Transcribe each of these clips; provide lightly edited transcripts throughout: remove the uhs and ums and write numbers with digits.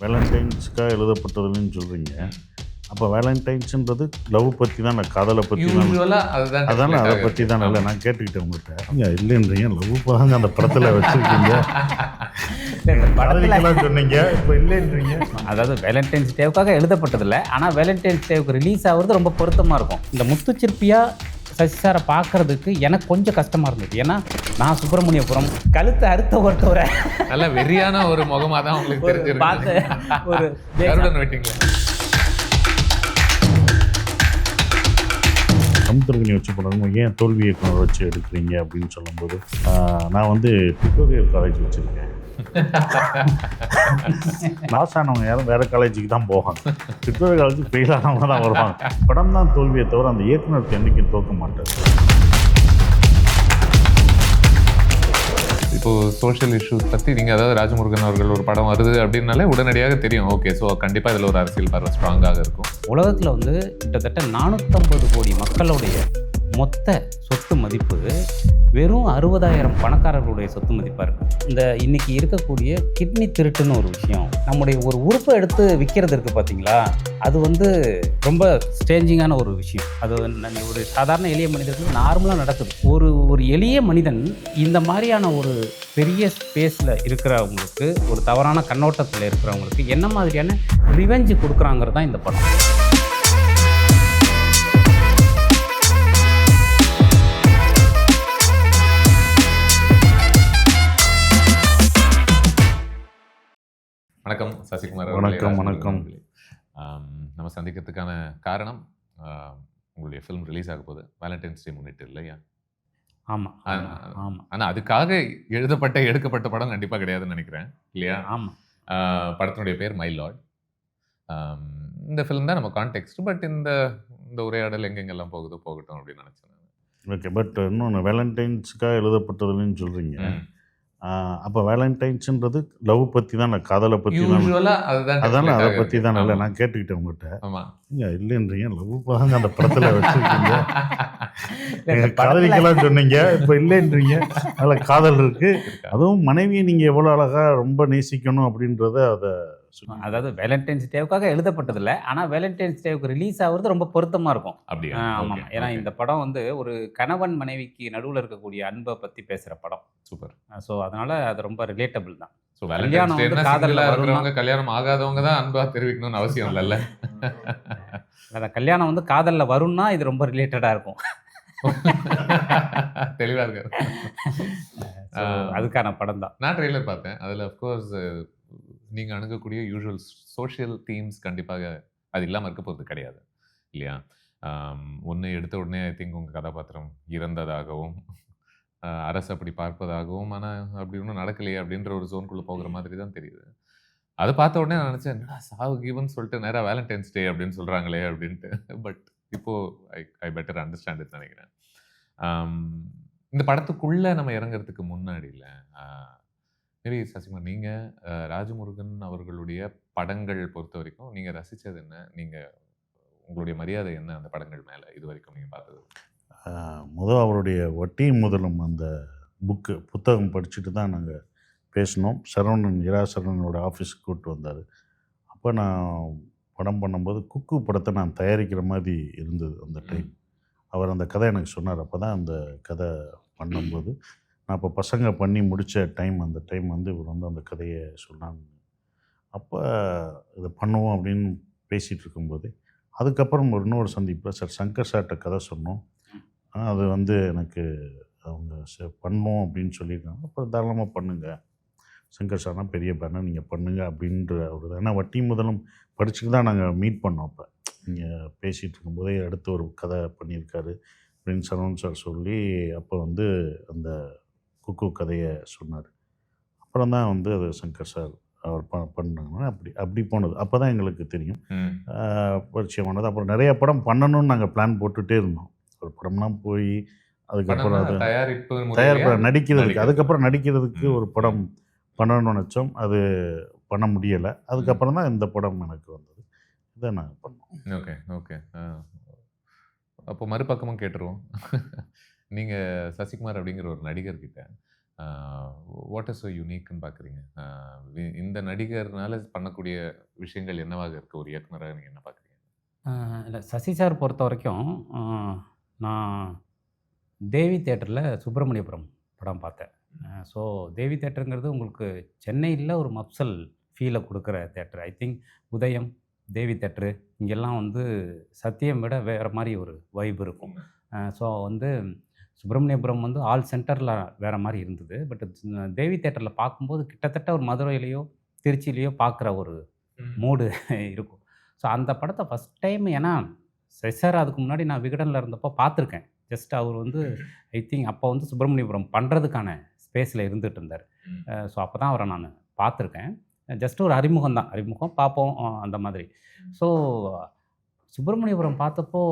வேலண்டைன்ஸ்க்காக எழுதப்பட்டதுன்னு சொல்கிறீங்க. அப்போ வேலண்டைன்ஸுன்றது லவ் பற்றி தான், காதலை பற்றி தான். அதானே, அதை பற்றி தான். இல்லை, நான் கேட்டுக்கிட்டேன் உங்கள்கிட்ட. இல்லைன்றீங்க, லவ் பாங்க அந்த படத்தில் வச்சுருக்கீங்க, படத்துலாம் சொன்னீங்க, இப்போ இல்லைன்றீங்க. அதாவது வேலண்டைன்ஸ் டேவுக்காக எழுதப்பட்டதில்லை, ஆனால் வேலண்டைன்ஸ் டேவுக்கு ரிலீஸ் ஆகுறது ரொம்ப பொருத்தமாக இருக்கும். இந்த முத்துச்சிற்பியாக சசி சாரை பார்க்கறதுக்கு எனக்கு கொஞ்சம் கஷ்டமாக இருந்தது. ஏன்னா நான் சுப்பிரமணியபுரம் கழுத்தை அறுத்த ஒருத்தவரை நல்ல வெறியான ஒரு முகமாக தான் உங்களுக்கு தெரிஞ்சிருக்கு. பார்த்து ஒரு சமுத்திரக்கனி வச்சு போனாங்க, ஏன் தோல்வி இயக்குனர் வச்சு எடுக்கிறீங்க அப்படின்னு சொல்லும்போது, நான் வந்து டுட்டோரியல் காலேஜ் வச்சுருக்கேன். பாஸ் ஆனவங்க யாரும் வேறு காலேஜுக்கு தான் போவாங்க, டுட்டோரியல் காலேஜுக்கு ஃபெயில் ஆனவங்க தான் வருவாங்க. படம் தான் தோல்வியை தவிர அந்த இயக்குனருக்கு என்றைக்கும் தோக்க மாட்டார். இப்போது சோஷியல் இஷ்யூஸ் பற்றி நீங்கள், அதாவது ராஜமுருகன் அவர்கள் ஒரு படம் வருது அப்படின்னாலே உடனடியாக தெரியும், ஓகே, ஸோ கண்டிப்பாக இதில் ஒரு அரசியல் பார்வை ஸ்ட்ராங்காக இருக்கும். உலகத்தில் வந்து கிட்டத்தட்ட 450 கோடி மக்களுடைய மொத்த சொத்து மதிப்பு வெறும் 60,000 பணக்காரர்களுடைய சொத்து மதிப்பாக இருக்குது. இந்த இன்றைக்கி இருக்கக்கூடிய கிட்னி திருட்டுன்னு ஒரு விஷயம், நம்முடைய ஒரு உறுப்பை எடுத்து விற்கிறது இருக்குது பார்த்தீங்களா, அது வந்து ரொம்ப ஸ்டேஞ்சிங்கான ஒரு விஷயம். அது ஒரு சாதாரண எளிய மனிதர்களுக்கு நார்மலாக நடக்குது. ஒரு எளிய மனிதன் இந்த மாதிரியான ஒரு பெரிய ஸ்பேஸில் இருக்கிறவங்களுக்கு, ஒரு தவறான கண்ணோட்டத்தில் இருக்கிறவங்களுக்கு என்ன மாதிரியான ரிவெஞ்சு கொடுக்குறாங்கிறது தான் இந்த படம். வணக்கம் சசிகுமார். வணக்கம். நம்ம சந்திக்கிறதுக்கான காரணம், உங்களுடைய ஃபிலிம் ரிலீஸ் ஆக போகுது வேலண்டைன்ஸ் டே முன்னிட்டு, இல்லையா? ஆமாம். ஆனால் அதுக்காக எடுக்கப்பட்ட படம் கண்டிப்பாக கிடையாதுன்னு நினைக்கிறேன், இல்லையா? ஆமாம். படத்தினுடைய பேர் மை லார்ட். இந்த ஃபிலிம் தான் நம்ம கான்டெக்ஸ்ட். பட் இந்த உரையாடல் எங்கெங்கெல்லாம் போகட்டும் அப்படின்னு நினச்சேன். ஓகே, பட் இன்னொன்று, வேலண்டைன்ஸுக்காக எழுதப்பட்டதுன்னு சொல்கிறீங்க. அப்போ வேலண்டைன்ஸுன்றது லவ் பற்றி தான், காதலை பற்றி தான். அதானே, அதை பற்றி தான். இல்லை, நான் கேட்டுக்கிட்டேன் உங்கள்கிட்ட. இல்லைன்றீங்க, லவ் பாங்க அந்த படத்தில் வச்சுருக்கீங்க, காதலிக்கலாம் சொன்னீங்க, இப்போ இல்லைன்றீங்க. அதில் காதல் இருக்குது, அதுவும் மனைவியை நீங்கள் எவ்வளோ அழகாக ரொம்ப நேசிக்கணும் அப்படின்றத அதை. அதாவது வேலண்டைன்ஸ் டேவுக்காக எழுதப்பட்டதில்லை, ஆனால் வேலண்டைன்ஸ் டேவுக்கு ரிலீஸ் ஆகுறது ரொம்ப பொருத்தமாக இருக்கும். அப்படியா? ஆமாம். ஏன்னா இந்த படம் வந்து ஒரு கணவன் மனைவிக்கு நடுவில் இருக்கக்கூடிய அன்பை பற்றி பேசுகிற படம். சூப்பர். ஸோ அதனால் அது ரொம்ப ரிலேட்டபிள் தான். ஸோ கல்யாணம் வந்து காதலில் இருக்கிறவங்க, கல்யாணம் ஆகாதவங்க தான் அன்பாக தெரிவிக்கணும்னு அவசியம் இல்லைல்ல. அந்த கல்யாணம் வந்து காதலில் வரும்னா இது ரொம்ப ரிலேட்டடாக இருக்கும். தெளிவாக இருக்காரு. அதுக்கான படம் தான். நான் ட்ரெய்லர் பார்த்தேன். அதில் அஃப்கோர்ஸ் நீங்கள் அணுகக்கூடிய யூஷுவல் சோஷியல் தீம்ஸ் கண்டிப்பாக அது இல்லாமல் இருக்க போகிறது கிடையாது, இல்லையா? ஒன்று எடுத்த உடனே ஐ திங்க் உங்கள் கதாபாத்திரம் இறந்ததாகவும், அரசு அப்படி பார்ப்பதாகவும், ஆனால் அப்படி ஒன்றும் நடக்கலையே அப்படின்ற ஒரு ஜோனுக்குள்ளே போகிற மாதிரி தான் தெரியுது. அதை பார்த்த உடனே நான் நினச்சேன், என்னடா சாவு கீவன் சொல்லிட்டு நேராக வேலண்டைன்ஸ் டே அப்படின்னு சொல்கிறாங்களே அப்படின்ட்டு. பட் இப்போது ஐ பெட்டர் அண்டர்ஸ்டாண்ட் இட் நினைக்கிறேன். இந்த படத்துக்குள்ளே நம்ம இறங்குறதுக்கு முன்னாடி இல்லை, மேபி சசிகுமார், நீங்கள் ராஜமுருகன் அவர்களுடைய படங்கள் பொறுத்த வரைக்கும் நீங்கள் ரசித்தது என்ன? உங்களுடைய மரியாதை என்ன அந்த படங்கள் மேலே இது வரைக்கும் நீங்கள் பார்த்தது? முதல் அவருடைய வட்டியும் முதலும் அந்த புத்தகம் படிச்சுட்டு தான் நாங்கள் பேசினோம். இரா சரவணனோட ஆஃபீஸுக்கு கூப்பிட்டு வந்தார். அப்போ நான் படம் பண்ணும்போது குக்கு படத்தை நான் தயாரிக்கிற மாதிரி இருந்தது அந்த டைம். அவர் அந்த கதை எனக்கு சொன்னார். அப்போ தான் அந்த கதை பண்ணும்போது, நான் இப்போ பசங்க பண்ணி முடித்த அந்த டைம் வந்து இவர் வந்து அந்த கதையை சொன்னாங்க. அப்போ இதை பண்ணுவோம் அப்படின்னு பேசிகிட்டு இருக்கும்போது, அதுக்கப்புறம் இன்னொரு சந்திப்பில் சார் சங்கர் சார்கிட்ட கதை சொன்னோம். அது வந்து எனக்கு அவங்க பண்ணுவோம் அப்படின்னு சொல்லியிருக்காங்க. அப்புறம் தாராளமாக பண்ணுங்கள், சங்கர் சார்னா பெரிய பேனர், நீங்கள் பண்ணுங்கள் அப்படின்ற ஒரு. ஏன்னா வட்டி முதலும் படிச்சுட்டு தான் நாங்கள் மீட் பண்ணோம். அப்போ நீங்கள் பேசிகிட்டு இருக்கும்போதே அடுத்து ஒரு கதை பண்ணியிருக்காரு அப்படின்னு சரவணன் சார் சொல்லி, அப்போ வந்து அந்த குக்கு கதையை சொன்னார். அப்புறம் தான் வந்து அது சங்கர் சார் அவர் பண்ணாங்கன்னா அப்படி போனது. அப்போ தான் எங்களுக்கு தெரியும், பரிச்சயமானது. அப்புறம் நிறைய படம் பண்ணணும்னு நாங்கள் பிளான் போட்டுகிட்டே இருந்தோம். ஒரு படம்லாம் போய் அதுக்கப்புறம் அது தயாரிப்பு நடிக்கிறதுக்கு, அதுக்கப்புறம் நடிக்கிறதுக்கு ஒரு படம் பண்ணணும்னு நினச்சோம். அது பண்ண முடியலை. அதுக்கப்புறம் தான் இந்த படம் எனக்கு வந்தது. இதை நாங்கள் பண்ணோம். Okay okay. அப்போ மறுபக்கமும் கேட்டுருவோம். நீங்கள் சசிகுமார் அப்படிங்கிற ஒரு நடிகர்கிட்ட வாட் இஸ் ஸோ யூனிக்னு பார்க்குறீங்க? இந்த நடிகர்னால பண்ணக்கூடிய விஷயங்கள் என்னவாக இருக்குது ஒரு இயக்குனராக நீங்கள் என்ன பார்க்குறீங்க? இல்லை, சசி சார் பொறுத்த வரைக்கும் நான் தேவி தேட்டரில் சுப்பிரமணியபுரம் படம் பார்த்தேன். ஸோ தேவி தேட்டருங்கிறது உங்களுக்கு சென்னையில் ஒரு மப்சல் ஃபீலை கொடுக்குற தேட்டர். ஐ திங்க் உதயம், தேவி தேட்டரு இங்கெல்லாம் வந்து சத்தியம் விட வேறு மாதிரி ஒரு வைப் இருக்கும். ஸோ வந்து சுப்பிரமணியபுரம் வந்து ஆல் சென்டரில் வேறு மாதிரி இருந்தது. பட் தேவி தேட்டரில் பார்க்கும்போது கிட்டத்தட்ட ஒரு மதுரையிலையோ திருச்சியிலையோ பார்க்குற ஒரு மூடு இருக்கும். ஸோ அந்த படத்தை ஃபஸ்ட் டைம், ஏன்னா சார் அதுக்கு முன்னாடி நான் விகடனில் இருந்தப்போ பார்த்துருக்கேன். ஜஸ்ட் அவர் வந்து ஐ திங்க் அப்போ வந்து சுப்பிரமணியபுரம் பண்ணுறதுக்கான ஸ்பேஸில் இருந்துகிட்டு இருந்தார். ஸோ அப்போ தான் அவரை நான் பார்த்துருக்கேன். ஜஸ்ட் ஒரு அறிமுகம் பார்ப்போம் அந்த மாதிரி. ஸோ சுப்பிரமணியபுரம் பார்த்தப்போ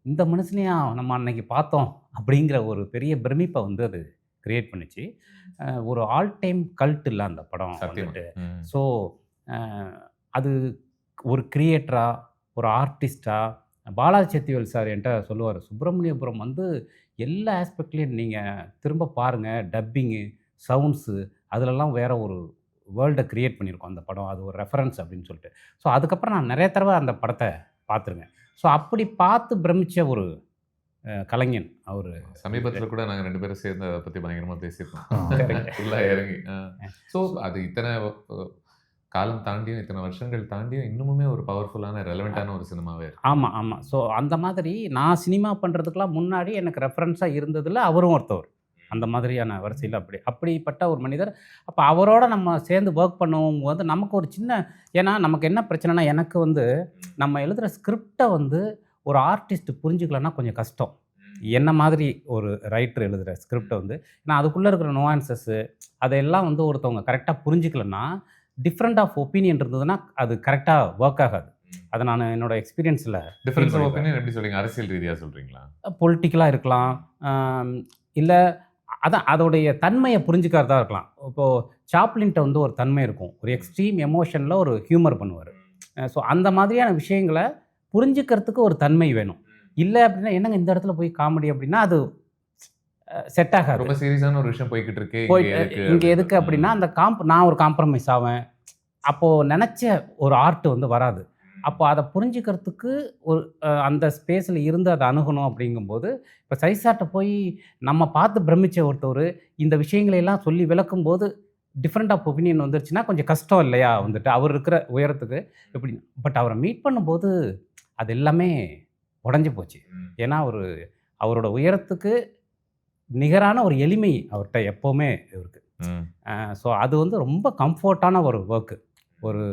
இந்த மனுஷனையா நம்ம அன்னைக்கு பார்த்தோம் அப்படிங்கிற ஒரு பெரிய பிரமிப்பை வந்து அது க்ரியேட் பண்ணிச்சு. ஒரு ஆல் டைம் கல்ட் இல்லை அந்த படம் வந்துட்டு. ஸோ அது ஒரு கிரியேட்டரா, ஒரு ஆர்டிஸ்டா, பாலாஜி சக்திவேல் சார் என்கிட்ட சொல்லுவார், சுப்பிரமணியபுரம் வந்து எல்லா ஆஸ்பெக்ட்லேயும் நீங்கள் திரும்ப பாருங்கள், டப்பிங்கு, சவுண்ட்ஸு, அதிலெல்லாம் வேறு ஒரு வேர்ல்டை க்ரியேட் பண்ணியிருக்கோம் அந்த படம், அது ஒரு ரெஃபரன்ஸ் அப்படின்னு சொல்லிட்டு. ஸோ அதுக்கப்புறம் நான் நிறைய தடவை அந்த படத்தை பார்த்துருக்கேன். ஸோ அப்படி பார்த்து பிரமிச்ச ஒரு கலைஞன் அவர். சமீபத்தில் கூட நாங்கள் 2 பேரும் சேர்ந்து அதை பற்றி பயங்கரமாக பேசியிருக்கோம், ஃபுல்லாக இறங்கி. ஸோ அது இத்தனை காலம் தாண்டியும், இத்தனை வருஷங்கள் தாண்டியும் இன்னுமே ஒரு பவர்ஃபுல்லான ரெலவெண்ட்டான ஒரு சினிமாவே இருக்கு. ஆமாம். ஸோ அந்த மாதிரி நான் சினிமா பண்ணுறதுக்கெலாம் முன்னாடி எனக்கு ரெஃபரன்ஸாக இருந்ததில் அவரும் ஒருத்தவர். அந்த மாதிரியான வரிசையில் அப்படிப்பட்ட ஒரு மனிதர். அப்போ அவரோட நம்ம சேர்ந்து ஒர்க் பண்ணுவோம் போது நமக்கு ஒரு சின்ன, ஏன்னா நமக்கு என்ன பிரச்சனைனா, எனக்கு வந்து நம்ம எழுதுகிற ஸ்கிரிப்டை வந்து ஒரு ஆர்டிஸ்ட் புரிஞ்சுக்கலன்னா கொஞ்சம் கஷ்டம். என்ன மாதிரி ஒரு ரைட்டர் எழுதுகிற ஸ்கிரிப்டை வந்து, ஏன்னா அதுக்குள்ளே இருக்கிற நுவான்சஸ்ஸு அதையெல்லாம் வந்து ஒருத்தவங்க கரெக்டாக புரிஞ்சிக்கலன்னா, டிஃப்ரெண்ட் ஆஃப் ஒப்பீனியன் இருந்ததுன்னா அது கரெக்டாக ஒர்க் ஆகாது. அதை நான் என்னோட எக்ஸ்பீரியன்ஸில். டிஃப்ரென்ஸ் ஆஃப் ஒப்பீனியன் எப்படி சொல்றீங்க? அரசியல் ரீதியாக சொல்கிறீங்களா? பொலிட்டிக்கலாக இருக்கலாம், இல்லை அதான் அதோடைய தன்மையை புரிஞ்சுக்கிறதா இருக்கலாம். இப்போது சாப்ளின்ட்ட வந்து ஒரு தன்மை இருக்கும், ஒரு எக்ஸ்ட்ரீம் எமோஷனில் ஒரு ஹியூமர் பண்ணுவார். ஸோ அந்த மாதிரியான விஷயங்களை புரிஞ்சுக்கிறதுக்கு ஒரு தன்மை வேணும். இல்லை அப்படின்னா என்னங்க இந்த இடத்துல போய் காமெடி அப்படின்னா அது செட் ஆகாது. ரொம்ப சீரியஸான ஒரு விஷயம் போய்கிட்டு இருக்கு, இங்கே எதுக்கு அப்படின்னா அந்த நான் ஒரு காம்ப்ரமைஸ் ஆவேன். அப்போது நினச்ச ஒரு ஆர்ட் வந்து வராது. அப்போ அதை புரிஞ்சுக்கிறதுக்கு ஒரு அந்த ஸ்பேஸில் இருந்து அதை அணுகணும். அப்படிங்கும்போது இப்போ சைசாட்டை போய் நம்ம பார்த்து பிரமிச்ச ஒருத்தவர் இந்த விஷயங்களையெல்லாம் சொல்லி விளக்கும்போது டிஃப்ரெண்ட் ஆஃப் ஒப்பீனியன் வந்துருச்சுன்னா கொஞ்சம் கஷ்டம் இல்லையா வந்துட்டு அவர் இருக்கிற உயரத்துக்கு எப்படி. பட் அவரை மீட் பண்ணும்போது அது எல்லாமே உடஞ்சி போச்சு. ஏன்னா அவரோட உயரத்துக்கு நிகரான ஒரு எளிமை அவர்கிட்ட எப்போவுமே இருக்குது. ஸோ அது வந்து ரொம்ப கம்ஃபர்ட்டான ஒரு ஒர்க்கு ஒரு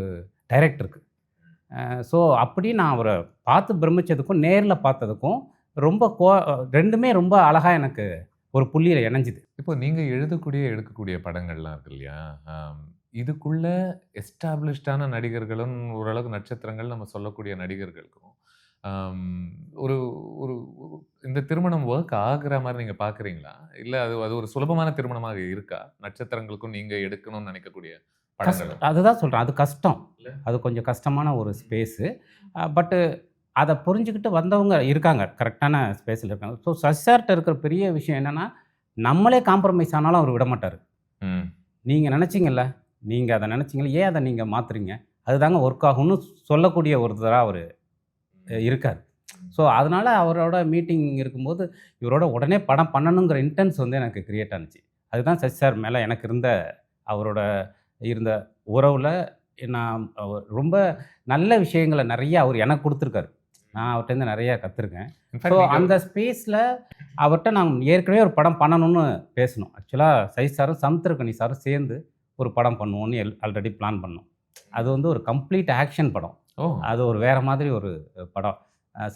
டைரக்டருக்கு. ஸோ அப்படி நான் அவரை பார்த்து பிரமிச்சதுக்கும் நேரில் பார்த்ததுக்கும் ரொம்ப ரெண்டுமே ரொம்ப அழகாக எனக்கு ஒரு புள்ளியில் இணைஞ்சிது. இப்போ நீங்கள் எடுக்கக்கூடிய படங்கள்லாம் இருக்கு இல்லையா, இதுக்குள்ள எஸ்டாப்ளிஷ்டான நடிகர்களும் ஓரளவுக்கு நட்சத்திரங்கள் நம்ம சொல்லக்கூடிய நடிகர்களுக்கும் ஒரு ஒரு இந்த திருமணம் ஒர்க் ஆகுற மாதிரி நீங்கள் பார்க்குறீங்களா? இல்லை அது ஒரு சுலபமான திருமணமாக இருக்கா நட்சத்திரங்களுக்கும் நீங்கள் எடுக்கணும்னு நினைக்கக்கூடிய படங்கள்? அதுதான் சொல்கிறேன், அது கஷ்டம், அது கொஞ்சம் கஷ்டமான ஒரு ஸ்பேஸு. பட்டு அதை புரிஞ்சுக்கிட்டு வந்தவங்க இருக்காங்க, கரெக்டான ஸ்பேஸில் இருக்காங்க. ஸோ சசார்ட்ட இருக்கிற பெரிய விஷயம் என்னென்னா, நம்மளே காம்ப்ரமைஸ் ஆனாலும் அவர் விட மாட்டார். நீங்கள் நினச்சிங்கல்ல, நீங்கள் அதை நினச்சிங்கள, ஏன் அதை நீங்கள் மாற்றுறீங்க, அதுதாங்க ஒர்க் ஆகும்னு சொல்லக்கூடிய ஒருத்தராக அவர் இருக்கார். ஸோ அதனால் அவரோட மீட்டிங் இருக்கும்போது இவரோட உடனே படம் பண்ணணுங்கிற இன்டென்ஸ் வந்து எனக்கு க்ரியேட் ஆனிச்சு. அதுதான் சசி சார் மேலே எனக்கு அவரோட இருந்த உறவில் நான் ரொம்ப நல்ல விஷயங்களை நிறைய அவர் எனக்கு கொடுத்துருக்காரு. நான் அவர்கிட்ட நிறையா கற்றுருக்கேன். ஸோ அந்த ஸ்பேஸில் அவர்கிட்ட நாங்கள் ஏற்கனவே ஒரு படம் பண்ணணும்னு பேசணும். ஆக்சுவலாக சசி சாரும் சமுத்திரக்கனி சாரும் சேர்ந்து ஒரு படம் பண்ணுவோன்னு ஆல்ரெடி பிளான் பண்ணோம். அது வந்து ஒரு கம்ப்ளீட் ஆக்ஷன் படம். அது ஒரு வேறு மாதிரி ஒரு படம்.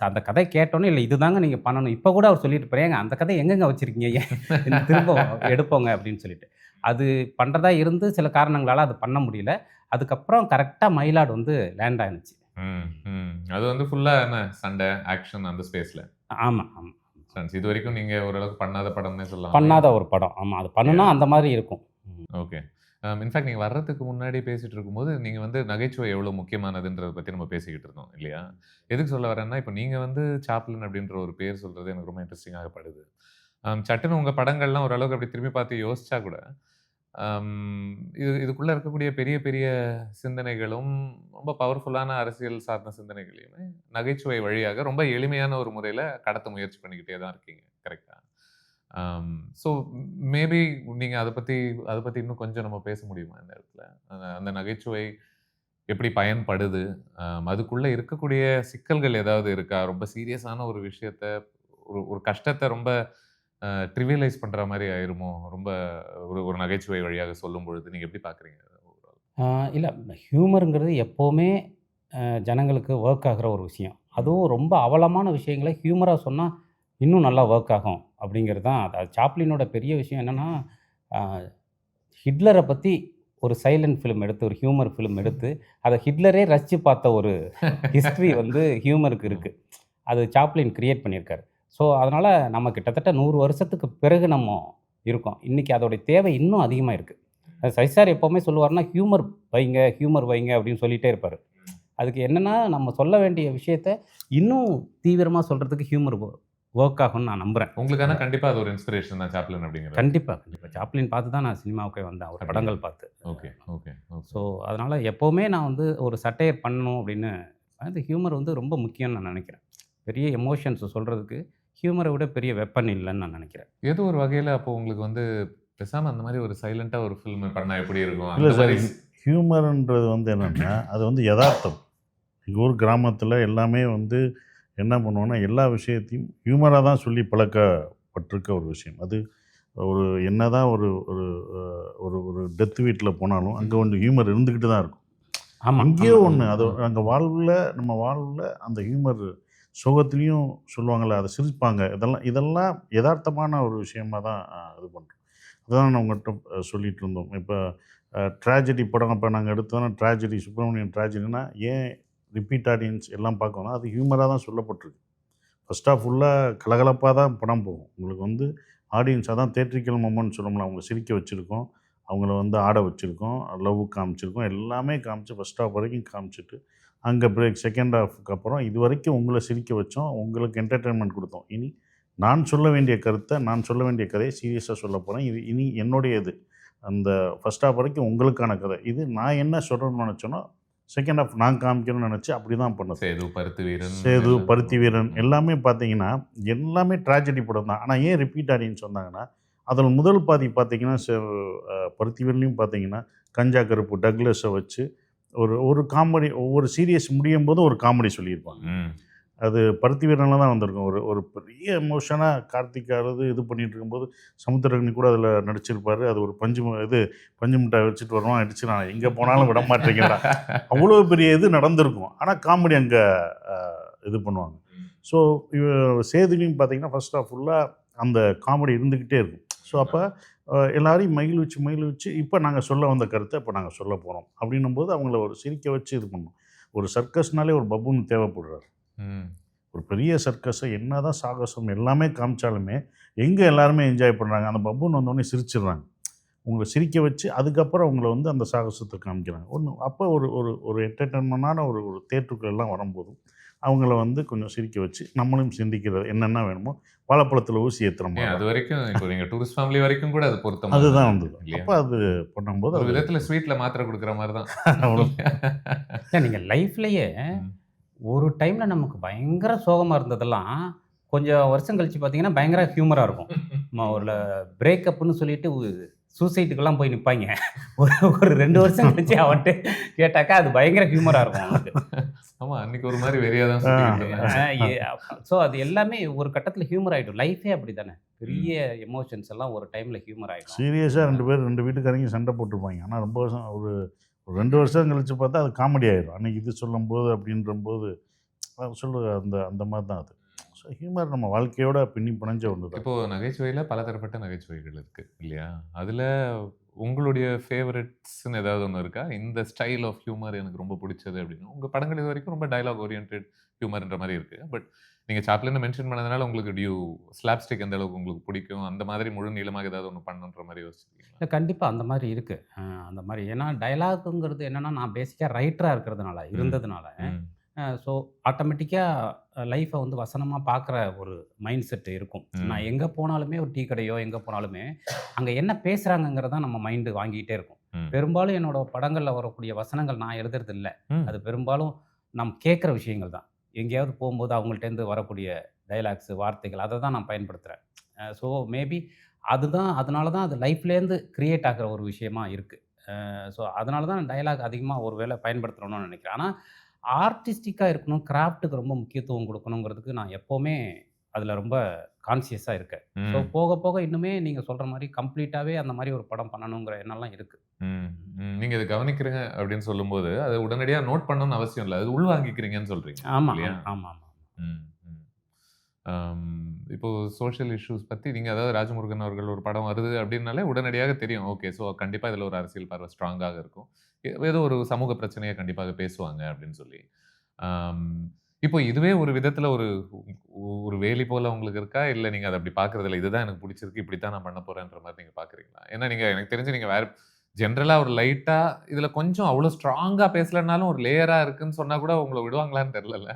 அந்த கதை கேட்டோன்னே, இல்லை இதுதாங்க நீங்கள் பண்ணணும். இப்போ கூட அவர் சொல்லிட்டு போகிறேங்க, அந்த கதை எங்கெங்க வச்சுருக்கீங்க, ஏன் திரும்ப எடுப்போங்க அப்படின்னு சொல்லிட்டு. அது பண்ணுறதா இருந்து சில காரணங்களால் அது பண்ண முடியல. அதுக்கப்புறம் கரெக்டாக மயிலாடு வந்து லேண்ட் ஆகிடுச்சு. அது வந்து ஃபுல்லாக என்ன சண்டை ஆக்ஷன் அந்த ஸ்பேஸில். ஆமாம். இது வரைக்கும் நீங்கள் ஓரளவுக்கு பண்ணாத படம்னே சொல்லலாம். பண்ணாத ஒரு படம். ஆமாம், அது பண்ணுனா அந்த மாதிரி இருக்கும். ஓகே. இன்ஃபேக்ட் நீங்கள் வர்றதுக்கு முன்னாடி பேசிகிட்டு இருக்கும்போது நீங்கள் வந்து நகைச்சுவை எவ்வளோ முக்கியமானதுன்றதை பற்றி நம்ம பேசிக்கிட்டு இருந்தோம் இல்லையா? எதுக்கு சொல்ல வரேன்னா, இப்போ நீங்கள் வந்து சாப்ளின் அப்படின்ற ஒரு பேர் சொல்கிறது எனக்கு ரொம்ப இன்ட்ரெஸ்டிங்காக படுது. சட்டுன்னு உங்கள் படங்கள்லாம் ஓரளவுக்கு அப்படி திரும்பி பார்த்து யோசிச்சா கூட இதுக்குள்ளே இருக்கக்கூடிய பெரிய பெரிய சிந்தனைகளும் ரொம்ப பவர்ஃபுல்லான அரசியல் சார்ந்த சிந்தனைகளையுமே நகைச்சுவை வழியாக ரொம்ப எளிமையான ஒரு முறையில் கடத்த முயற்சி பண்ணிக்கிட்டே தான் இருக்கீங்க. கரெக்டாக? ஸோ மேபி நீங்கள் அதை பற்றி இன்னும் கொஞ்சம் நம்ம பேச முடியுமா இந்த இடத்துல? அந்த நகைச்சுவை எப்படி பயன்படுது? அதுக்குள்ளே இருக்கக்கூடிய சிக்கல்கள் ஏதாவது இருக்கா? ரொம்ப சீரியஸான ஒரு விஷயத்த, ஒரு கஷ்டத்தை ரொம்ப ட்ரிவியலைஸ் பண்ணுற மாதிரி ஆயிருமோ ரொம்ப ஒரு நகைச்சுவை வழியாக சொல்லும் பொழுது? நீங்கள் எப்படி பார்க்குறீங்க? இல்லை, ஹியூமருங்கிறது எப்போவுமே ஜனங்களுக்கு ஒர்க் ஆகிற ஒரு விஷயம். அதுவும் ரொம்ப அவலமான விஷயங்களை ஹியூமராக சொன்னால் இன்னும் நல்லா ஒர்க் ஆகும் அப்படிங்கிறது தான். அது சாப்ளினோட பெரிய விஷயம் என்னென்னா, ஹிட்லரை பற்றி ஒரு சைலண்ட் ஃபிலிம் எடுத்து, ஒரு ஹியூமர் ஃபிலிம் எடுத்து, அதை ஹிட்லரே ரசித்து பார்த்த ஒரு ஹிஸ்ட்ரி ஹியூமருக்கு இருக்குது. அது சாப்ளின் கிரியேட் பண்ணியிருக்காரு. ஸோ அதனால் நம்ம கிட்டத்தட்ட 100 வருஷத்துக்கு பிறகு நம்ம இருக்கோம். இன்றைக்கி அதோடைய தேவை இன்னும் அதிகமாக இருக்குது. சைசார் எப்போவுமே சொல்லுவார்னா, ஹியூமர் வைங்க அப்படின்னு சொல்லிகிட்டே இருப்பார். அதுக்கு என்னென்னா, நம்ம சொல்ல வேண்டிய விஷயத்த இன்னும் தீவிரமாக சொல்கிறதுக்கு ஹியூமர் ஒர்க் ஆகும்னு நான் நம்புகிறேன். உங்களுக்கான கண்டிப்பாக அது ஒரு இன்ஸ்பிரேஷன் தான் சாப்ளின் அப்படிங்கிறது. கண்டிப்பாக சாப்ளின் பார்த்து தான் நான் சினிமாவுக்கே வந்தேன், அவர் படங்கள் பார்த்து. ஓகே. ஸோ அதனால் எப்போவுமே நான் ஒரு சட்டையர் பண்ணணும் அப்படின்னு, அது ஹியூமர் ரொம்ப முக்கியம்னு நான் நினைக்கிறேன். பெரிய எமோஷன்ஸ் சொல்கிறதுக்கு ஹியூமரை விட பெரிய வெப்பன் இல்லைன்னு நான் நினைக்கிறேன். ஏதோ ஒரு வகையில் அப்போ உங்களுக்கு பேசாமல் அந்த மாதிரி ஒரு சைலண்ட்டாக ஒரு ஃபில்ம் பண்ணால் எப்படி இருக்கும்? இல்லை சார், ஹியூமர்ன்றது என்னென்னா, அது யதார்த்தம். எங்கள் ஊர் கிராமத்தில் எல்லாமே என்ன பண்ணுவோன்னா, எல்லா விஷயத்தையும் ஹியூமராக தான் சொல்லி பழக்கப்பட்டிருக்க ஒரு விஷயம். அது ஒரு என்ன தான் ஒரு ஒரு ஒரு டெத் வீட்டில் போனாலும் அங்கே ஹியூமர் இருந்துக்கிட்டு தான் இருக்கும். ஆமாம், அங்கேயோ ஒன்று அது அங்கே நம்ம வாழ்வில் அந்த ஹியூமர் சோகத்துலேயும் சொல்லுவாங்கள்ல, அதை சிரிப்பாங்க. இதெல்லாம் யதார்த்தமான ஒரு விஷயமாக தான் இது பண்ணுறோம். அதுதான் நான் உங்கள்கிட்ட சொல்லிகிட்டு இருந்தோம். இப்போ ட்ராஜடி படம் இப்போ நாங்கள் எடுத்தோன்னா, ட்ராஜடி சுப்பிரமணியன் ட்ராஜடினா ஏன் ரிப்பீட் ஆடியன்ஸ் எல்லாம் பார்க்கணும், அது ஹியூமராக தான் சொல்லப்பட்டிருக்கு. ஃபஸ்ட் ஆஃப் ஃபுல்லாக கலகலப்பாக தான் படம் போகும். உங்களுக்கு ஆடியன்ஸ் அதான் தேட்ரிக்கல் மொமெண்ட் சொல்லணும்ல, அவங்கள சிரிக்க வச்சுருக்கோம், அவங்கள ஆட வச்சுருக்கோம், லவ் காமிச்சிருக்கோம், எல்லாமே காமிச்சு ஃபஸ்ட் ஆஃப் வரைக்கும் காமிச்சிட்டு அங்கே பிரேக் செகண்ட் ஹாஃப்க்கு அப்புறம் இது வரைக்கும் உங்களை சிரிக்க வச்சோம், உங்களுக்கு என்டர்டெயின்மெண்ட் கொடுத்தோம். இனி நான் சொல்ல வேண்டிய கருத்தை, நான் சொல்ல வேண்டிய கதையை சீரியஸாக சொல்ல போகிறேன். இது இனி என்னுடைய இது. அந்த ஃபஸ்ட் ஹாஃப் வரைக்கும் உங்களுக்கான கதை. இது நான் என்ன சொல்கிறேன்னு நினச்சோன்னா செகண்ட் ஹாஃப் நான் காமிக்கணும்னு நினச்சி அப்படி தான் பண்ணது. சேது, பருத்தி வீரன் எல்லாமே பார்த்தீங்கன்னா எல்லாமே ட்ராஜடி படம் தான். ஆனால் ஏன் ரிப்பீட் ஆடியன்ஸ் வந்தாங்கன்னா, அதில் முதல் பாதி பார்த்தீங்கன்னா பருத்தி வீரன்லையும் பார்த்தீங்கன்னா கஞ்சா கருப்பு டக்லஸை வச்சு ஒரு காமெடி, ஒவ்வொரு சீரியஸ் முடியும் போதும் ஒரு காமெடி சொல்லியிருப்பாங்க. அது பருத்தி வீரனில் தான் வந்திருக்கும். ஒரு பெரிய எமோஷனாக கார்த்திக் இது பண்ணிகிட்டு இருக்கும்போது சமுத்திரகனி கூட அதில் நடிச்சிருப்பார். அது ஒரு பஞ்சு மிட்டாய் வச்சுட்டு வருவான், அடிச்சு நான் எங்கே போனாலும் விட மாட்டேங்கிறா, அவ்வளோ பெரிய இது நடந்திருக்கும். ஆனால் காமெடி அங்கே இது பண்ணுவாங்க. ஸோ சேதுலையும் பார்த்தீங்கன்னா ஃபர்ஸ்ட் ஆஃப் ஃபுல்லாக அந்த காமெடி இருந்துக்கிட்டே இருக்கும். ஸோ அப்போ எல்லாரையும் மகிழ்விச்சு இப்போ நாங்கள் சொல்ல வந்த கருத்தை இப்போ நாங்கள் சொல்ல போகிறோம் அப்படின்னும் போது அவங்கள ஒரு சிரிக்க வச்சு இது பண்ணோம். ஒரு சர்க்கஸ்னாலே ஒரு பப்புன்னு தேவைப்படுறாரு. ஒரு பெரிய சர்க்கஸை என்ன தான் சாகசம் எல்லாமே காமிச்சாலுமே எங்கே எல்லாருமே என்ஜாய் பண்ணுறாங்க, அந்த பப்புன்னு வந்தோடனே சிரிச்சிடுறாங்க. உங்களை சிரிக்க வச்சு அதுக்கப்புறம் அவங்கள அந்த சாகசத்தை காமிக்கிறாங்க. அப்போ ஒரு என்டர்டெயின்மெண்டான ஒரு தேட்டருக்குள்ள எல்லாம் வரும்போது அவங்கள கொஞ்சம் சிரிக்க வச்சு நம்மளும் சிந்திக்கிறது என்னென்ன வேணுமோ, வாழைப்பழத்தில் ஊசி ஏற்றுறோம். அது வரைக்கும் இப்போ நீங்கள் டூரிஸ்ட் ஃபேமிலி வரைக்கும் கூட அது பொருத்தம். அதுதான் அப்போ அது பண்ணும்போது ஒரு விதத்தில் ஸ்வீட்டில் மாத்திரை கொடுக்குற மாதிரி தான். இல்லை, நீங்கள் லைஃப்லேயே ஒரு டைமில் நமக்கு பயங்கர சோகமாக இருந்ததெல்லாம் கொஞ்சம் வருஷம் கழித்து பார்த்தீங்கன்னா பயங்கர ஹியூமராக இருக்கும். ஒரு பிரேக்கப்னு சொல்லிட்டு சூசைட்டுக்கெல்லாம் போய் நிற்பாங்க. ஒரு 2 வருஷம் கழிச்சு அவன்ட்டு கேட்டாக்கா அது பயங்கர ஹியூமராக இருக்கும் அவனுக்கு. ஆமாம், அன்றைக்கி ஒரு மாதிரி வெறியாக தான். ஸோ அது எல்லாமே ஒரு கட்டத்தில் ஹியூமர் ஆகிடும். லைஃபே அப்படி தானே, பெரிய எமோஷன்ஸ் எல்லாம் ஒரு டைமில் ஹியூமர் ஆகிடும். சீரியஸாக 2 வீட்டுக்காரங்க சண்டை போட்டிருப்பாங்க. ஆனால் ரொம்ப வருஷம் ஒரு 2 வருஷம் கழித்து பார்த்தா அது காமெடி ஆகிடும். அன்றைக்கி இது சொல்லும்போது அப்படின்றம்போது அந்த மாதிரி தான் அது. ஸோ ஹியூமர் நம்ம வாழ்க்கையோட பின்னி பிணைஞ்ச ஒன்று தான். இப்போது நகைச்சுவையில் பலதரப்பட்ட நகைச்சுவைகள் இருக்குது இல்லையா? அதில் உங்களுடைய ஃபேவரட்ஸ்ன்னு ஏதாவது ஒன்று இருக்கா? இந்த ஸ்டைல் ஆஃப் ஹியூமர் எனக்கு ரொம்ப பிடிச்சது அப்படின்னு. உங்கள் படங்கள் இது வரைக்கும் ரொம்ப டைலாக் ஓரியன்ட் ஹியூமர்ன்ற மாதிரி இருக்குது. பட் நீங்கள் சாப்ளின்னு மென்ஷன் பண்ணதுனால உங்களுக்கு ஸ்லாப்ஸ்டிக் எந்த அளவுக்கு உங்களுக்கு பிடிக்கும், அந்த மாதிரி முழு நீளமாக ஏதாவது ஒன்று பண்ணுன்ற மாதிரி யோசிச்சிருக்கீங்க? இல்லை, கண்டிப்பாக அந்த மாதிரி இருக்குது. அந்த மாதிரி ஏன்னா டைலாக்குங்கிறது என்னென்னா, நான் பேசிக்காக ரைட்டராக இருந்ததுனால ஸோ ஆட்டோமேட்டிக்காக லைஃப்பை வந்து வசனமாக பார்க்குற ஒரு மைண்ட் செட் இருக்கும். நான் எங்கே போனாலுமே ஒரு டீ கடையோ எங்கே போனாலுமே அங்கே என்ன பேசுகிறாங்கங்கிறத நம்ம மைண்டு வாங்கிக்கிட்டே இருக்கும். பெரும்பாலும் என்னோட படங்களில் வரக்கூடிய வசனங்கள் நான் எழுதுறது இல்லை. அது பெரும்பாலும் நம்ம கேட்குற விஷயங்கள் தான். எங்கேயாவது போகும்போது அவங்கள்ட்டேருந்து வரக்கூடிய டைலாக்ஸு, வார்த்தைகள் அதை தான் நான் பயன்படுத்துகிறேன். ஸோ மேபி அதுதான் அதனால தான் அது லைஃப்லேருந்து கிரியேட் ஆகிற ஒரு விஷயமா இருக்குது. ஸோ அதனால தான் டயலாக் அதிகமாக ஒரு வேளை பயன்படுத்தணும்னு நினைக்கிறேன். ஆனால் ஆர்டிஸ்டிக்காக இருக்கணும், கிராஃப்ட்டுக்கு ரொம்ப முக்கியத்துவம் கொடுக்கணுங்கிறதுக்கு நான் எப்போவுமே அதில் ரொம்ப கான்சியஸாக இருக்கேன். ஸோ போக போக இன்னுமே நீங்கள் சொல்கிற மாதிரி கம்ப்ளீட்டாகவே அந்த மாதிரி ஒரு படம் பண்ணணுங்கிற எண்ணம்லாம் இருக்குது. நீங்கள் இதை கவனிக்கிறீங்க அப்படின்னு சொல்லும்போது அது உடனடியாக நோட் பண்ணணும்னு அவசியம் இல்லை, அது உள்வாங்கிக்கிறீங்கன்னு சொல்கிறீங்க. ஆமாம் இல்லையா? ஆமாம் ஆமாம். இப்போ சோஷியல் இஷ்யூஸ் பற்றி நீங்கள், அதாவது ராஜமுருகன் அவர்கள் ஒரு படம் வருது அப்படின்னாலே உடனடியாக தெரியும், ஓகே ஸோ கண்டிப்பாக இதில் ஒரு அரசியல் பார்வை ஸ்ட்ராங்காக இருக்கும், ஏதோ ஒரு சமூக பிரச்சனையை கண்டிப்பாக பேசுவாங்க அப்படின்னு சொல்லி. இப்போ இதுவே ஒரு விதத்தில் ஒரு ஒரு வேலி போல் உங்களுக்கு இருக்கா, இல்லை நீங்கள் அதை அப்படி பார்க்குறதில்ல, இதுதான் எனக்கு பிடிச்சிருக்கு, இப்படி தான் நான் பண்ண போகிறேன்ற மாதிரி நீங்கள் பார்க்குறீங்களா? ஏன்னா நீங்கள் எனக்கு தெரிஞ்சு நீங்கள் வேறு ஜென்ரலாக ஒரு லைட்டாக இதில் கொஞ்சம் அவ்வளோ ஸ்ட்ராங்காக பேசலைன்னாலும் ஒரு லேயராக இருக்குன்னு சொன்னால் கூட உங்களை விடுவாங்களான்னு தெரிலல.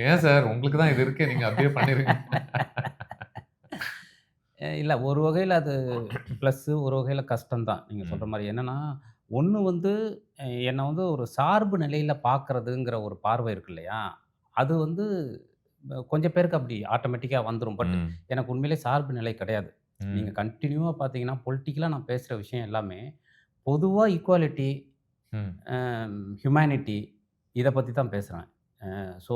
ஏன் சார் உங்களுக்கு தான் இது இருக்கே, நீங்கள் அப்படியே பண்ணிருங்க. இல்லை, ஒரு வகையில் அது ப்ளஸ்ஸு, ஒரு வகையில் கஷ்டம்தான் நீங்கள் சொல்கிற மாதிரி. என்னென்னா ஒன்று வந்து என்னை வந்து ஒரு சார்பு நிலையில் பார்க்குறதுங்கிற ஒரு பார்வை இருக்கு இல்லையா, அது வந்து கொஞ்சம் பேருக்கு அப்படி ஆட்டோமேட்டிக்காக வந்துடும். பட் எனக்கு உண்மையிலே சார்பு நிலை கிடையாது. நீங்கள் கண்டினியூவாக பார்த்தீங்கன்னா பொலிட்டிக்கலாக நான் பேசுகிற விஷயம் எல்லாமே பொதுவாக ஈக்குவாலிட்டி, ஹியூமனிட்டி இதை பற்றி தான் பேசுகிறேன். ஸோ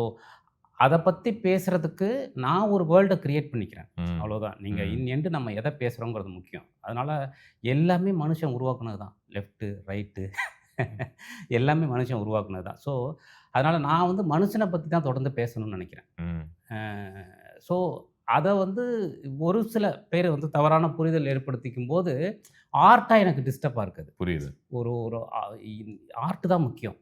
அதை பற்றி பேசுகிறதுக்கு நான் ஒரு வேர்ல்டை க்ரியேட் பண்ணிக்கிறேன், அவ்வளோதான். நீங்கள் எண்டு நம்ம எதை பேசுகிறோங்கிறது முக்கியம். அதனால் எல்லாமே மனுஷன் உருவாக்குனது தான், லெஃப்ட்டு ரைட்டு எல்லாமே மனுஷன் உருவாக்குனது தான். ஸோ அதனால் நான் வந்து மனுஷனை பற்றி தான் தொடர்ந்து பேசணும்னு நினைக்கிறேன். ஸோ அதை வந்து ஒரு சில பேர் வந்து தவறான புரிதல் ஏற்படுத்திக்கும் போது ஆர்ட்டாக எனக்கு டிஸ்டர்பாக இருக்குது. புரியுது. ஒரு ஒரு ஆர்ட் தான் முக்கியம்.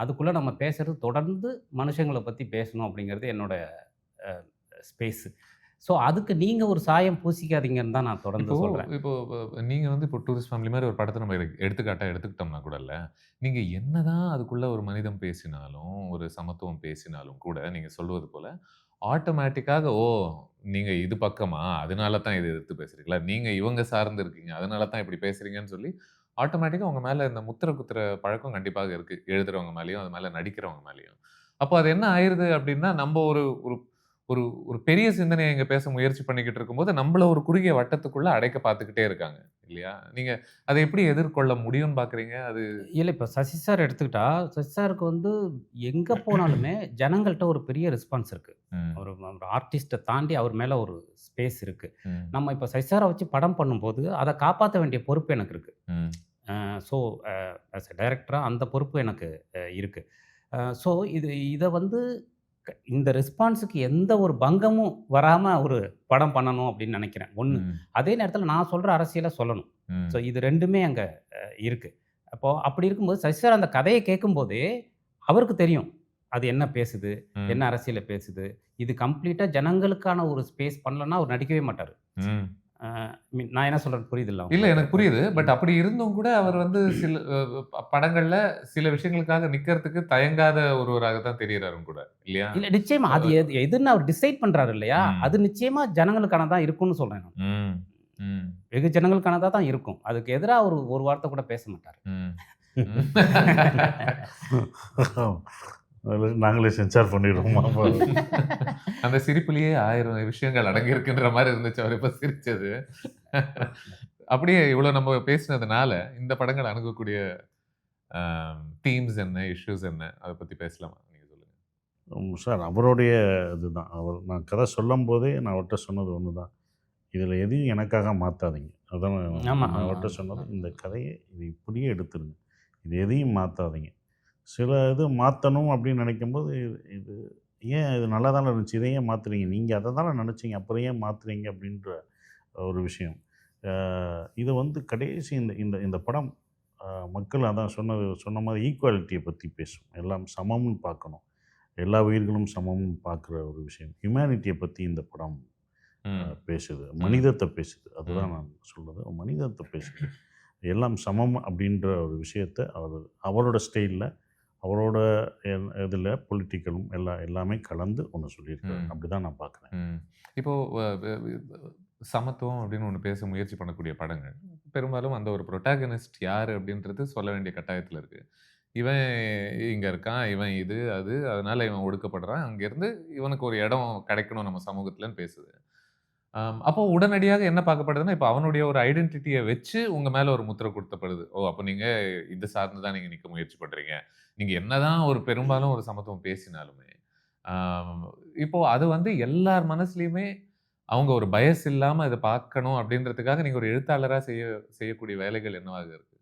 அதுக்குள்ளே நம்ம பேசுகிறது தொடர்ந்து மனுஷங்களை பற்றி பேசணும் அப்படிங்கிறது என்னோட ஸ்பேஸு. ஸோ அதுக்கு நீங்கள் ஒரு சாயம் பூசிக்காதீங்கன்னு தான் நான் தொடர்ந்து சொல்கிறேன். இப்போது நீங்கள் வந்து இப்போ டூரிஸ்ட் ஃபேமிலி மாதிரி ஒரு படத்தை நம்ம எடுத்துக்கிட்டோம்னா கூட இல்லை, நீங்கள் என்ன தான் அதுக்குள்ளே ஒரு மனிதம் பேசினாலும், ஒரு சமத்துவம் பேசினாலும் கூட நீங்கள் சொல்வது போல் ஆட்டோமேட்டிக்காக நீங்கள் இது பக்கமா அதனால தான் இதை எதிர்த்து பேசுகிறீங்களா, நீங்கள் இவங்க சார்ந்து இருக்கீங்க அதனால தான் இப்படி பேசுகிறீங்கன்னு சொல்லி ஆட்டோமேட்டிக்காக உங்கள் மேலே இந்த முத்திரை குத்துற பழக்கம் கண்டிப்பாக இருக்குது, எழுதுகிறவங்க மேலேயும் அது மேலே நடிக்கிறவங்க மேலேயும். அப்போ அது என்ன ஆயிடுது அப்படின்னா, நம்ம ஒரு ஒரு ஒரு ஒரு பெரிய சிந்தனையை இங்கே பேச முயற்சி பண்ணிக்கிட்டு இருக்கும்போது நம்மள ஒரு குறுகிய வட்டத்துக்குள்ளே அடைக்க பார்த்துக்கிட்டே இருக்காங்க இல்லையா? நீங்கள் அதை எப்படி எதிர்கொள்ள முடியும்னு பார்க்குறீங்க? அது இல்லை, இப்போ சசி சார் எடுத்துக்கிட்டா, சசி சாருக்கு வந்து எங்கே போனாலுமே ஜனங்கள்கிட்ட ஒரு பெரிய ரெஸ்பான்ஸ் இருக்குது. ஒரு ஆர்டிஸ்ட்டை தாண்டி அவர் மேலே ஒரு ஸ்பேஸ் இருக்குது. நம்ம இப்போ சசி சாரை வச்சு படம் பண்ணும்போது அதை காப்பாற்ற வேண்டிய பொறுப்பு எனக்கு இருக்குது. ஸோ ஆஸ் எ டைரக்டராக அந்த பொறுப்பு எனக்கு இருக்குது. ஸோ இதை வந்து இந்த ரெஸ்பான்ஸுக்கு எந்த ஒரு பங்கமும் வராமல் ஒரு படம் பண்ணணும் அப்படின்னு நினைக்கிறேன். ஒன்று, அதே நேரத்தில் நான் சொல்கிற அரசியலை சொல்லணும். ஸோ இது ரெண்டுமே அங்கே இருக்குது. அப்போது அப்படி இருக்கும்போது சசி சார் அந்த கதையை கேட்கும்போதே அவருக்கு தெரியும் அது என்ன பேசுது, என்ன அரசியலை பேசுது. இது கம்ப்ளீட்டாக ஜனங்களுக்கான ஒரு ஸ்பேஸ் பண்ணலன்னா அவர் நடிக்கவே மாட்டார். நான் என்ன சொல்கிறேன் புரியுதுல்ல? இல்லை, எனக்கு புரியுது. பட் அப்படி இருந்தும் கூட அவர் வந்து சில படங்களில் சில விஷயங்களுக்காக நிற்கிறதுக்கு தயங்காத ஒருவராக தான் தெரிகிறாரு கூட இல்லையா? இல்லை, நிச்சயமா அது எதுன்னு அவர் டிசைட் பண்ணுறாரு இல்லையா, அது நிச்சயமாக ஜனங்களுக்கானதான் இருக்கும்னு சொல்கிறேன் நான். வெகு ஜனங்களுக்கானதாக தான் இருக்கும். அதுக்கு எதிராக ஒரு வார்த்தை கூட பேச மாட்டார். நாங்களே சென்சார் பண்ணிடுவோமா? அந்த சிரிப்புலேயே 1000 விஷயங்கள் அடங்கியிருக்குன்ற மாதிரி இருந்துச்சு அவர் இப்போ சிரிச்சது. அப்படியே இவ்வளோ நம்ம பேசினதுனால இந்த படங்கள் அணுகக்கூடிய தீம்ஸ் என்ன, இஷ்யூஸ் என்ன, அதை பற்றி பேசலாமா? நீங்கள் சொல்லுங்கள் சார். அவருடைய இதுதான், நான் கதை சொல்லும் போதே நான் அவர்கிட்ட சொன்னது ஒன்று தான், இதில் எதையும் எனக்காக மாற்றாதீங்க. அதான் நான் அவர்கிட்ட சொன்னது, இந்த கதையை இது இப்படியே எடுத்துருங்க, இது எதையும் மாற்றாதீங்க. சில இது மாற்றணும் அப்படின்னு நினைக்கும்போது இது ஏன் இது நல்லா தானே இருந்துச்சு, இதையே மாற்றுறீங்க, நீங்கள் அதை தானே நினச்சிங்க, அப்புறம் ஏன் மாற்றுறீங்க அப்படின்ற ஒரு விஷயம். இதை வந்து கடைசி இந்த இந்த படம் மக்கள் அதான் சொன்ன மாதிரி ஈக்குவாலிட்டியை பற்றி பேசும். எல்லாம் சமம்னு பார்க்கணும், எல்லா உயிர்களும் சமம்னு பார்க்குற ஒரு விஷயம். ஹியூமனிட்டியை பற்றி இந்த படம் பேசுது, மனிதத்தை பேசுது. அதுதான் நான் சொல்கிறது, மனிதத்தை பேசுது. எல்லாம் சமம் அப்படின்ற ஒரு விஷயத்தை அவரோட ஸ்டைலில் அவரோட இதில் பொலிட்டிக்கலும் எல்லாமே கலந்து ஒன்று சொல்லியிருக்காரு. அப்படி தான் நான் பார்க்குறேன். இப்போது சமத்துவம் அப்படின்னு ஒன்று பேச முயற்சி பண்ணக்கூடிய படங்கள் பெரும்பாலும் அந்த ஒரு ப்ரொட்டாகனிஸ்ட் யார் அப்படின்றது சொல்ல வேண்டிய கட்டாயத்தில் இருக்குது. இவன் இங்கே இருக்கான், இவன் இது அது, அதனால் இவன் ஒடுக்கப்படுறான், அங்கேருந்து இவனுக்கு ஒரு இடம் கிடைக்கணும் நம்ம சமூகத்தில்னு பேசுது. அப்போ உடனடியாக என்ன பார்க்கப்படுதுன்னா, இப்போ அவனுடைய ஒரு ஐடென்டிட்டியை வச்சு உங்கள் மேலே ஒரு முத்திரை கொடுத்தப்படுது. ஓ, அப்போ நீங்கள் இது சார்ந்து தான் நீங்கள் நிற்க முயற்சி பண்ணுறீங்க. நீங்கள் என்னதான் ஒரு பெரும்பாலும் ஒரு சமத்துவம் பேசினாலுமே இப்போ அது வந்து எல்லார் மனசுலையுமே அவங்க ஒரு பயஸ் இல்லாமல் அதை பார்க்கணும் அப்படின்றதுக்காக நீங்கள் ஒரு எழுத்தாளராக செய்யக்கூடிய வேலைகள் என்னவாக இருக்கு?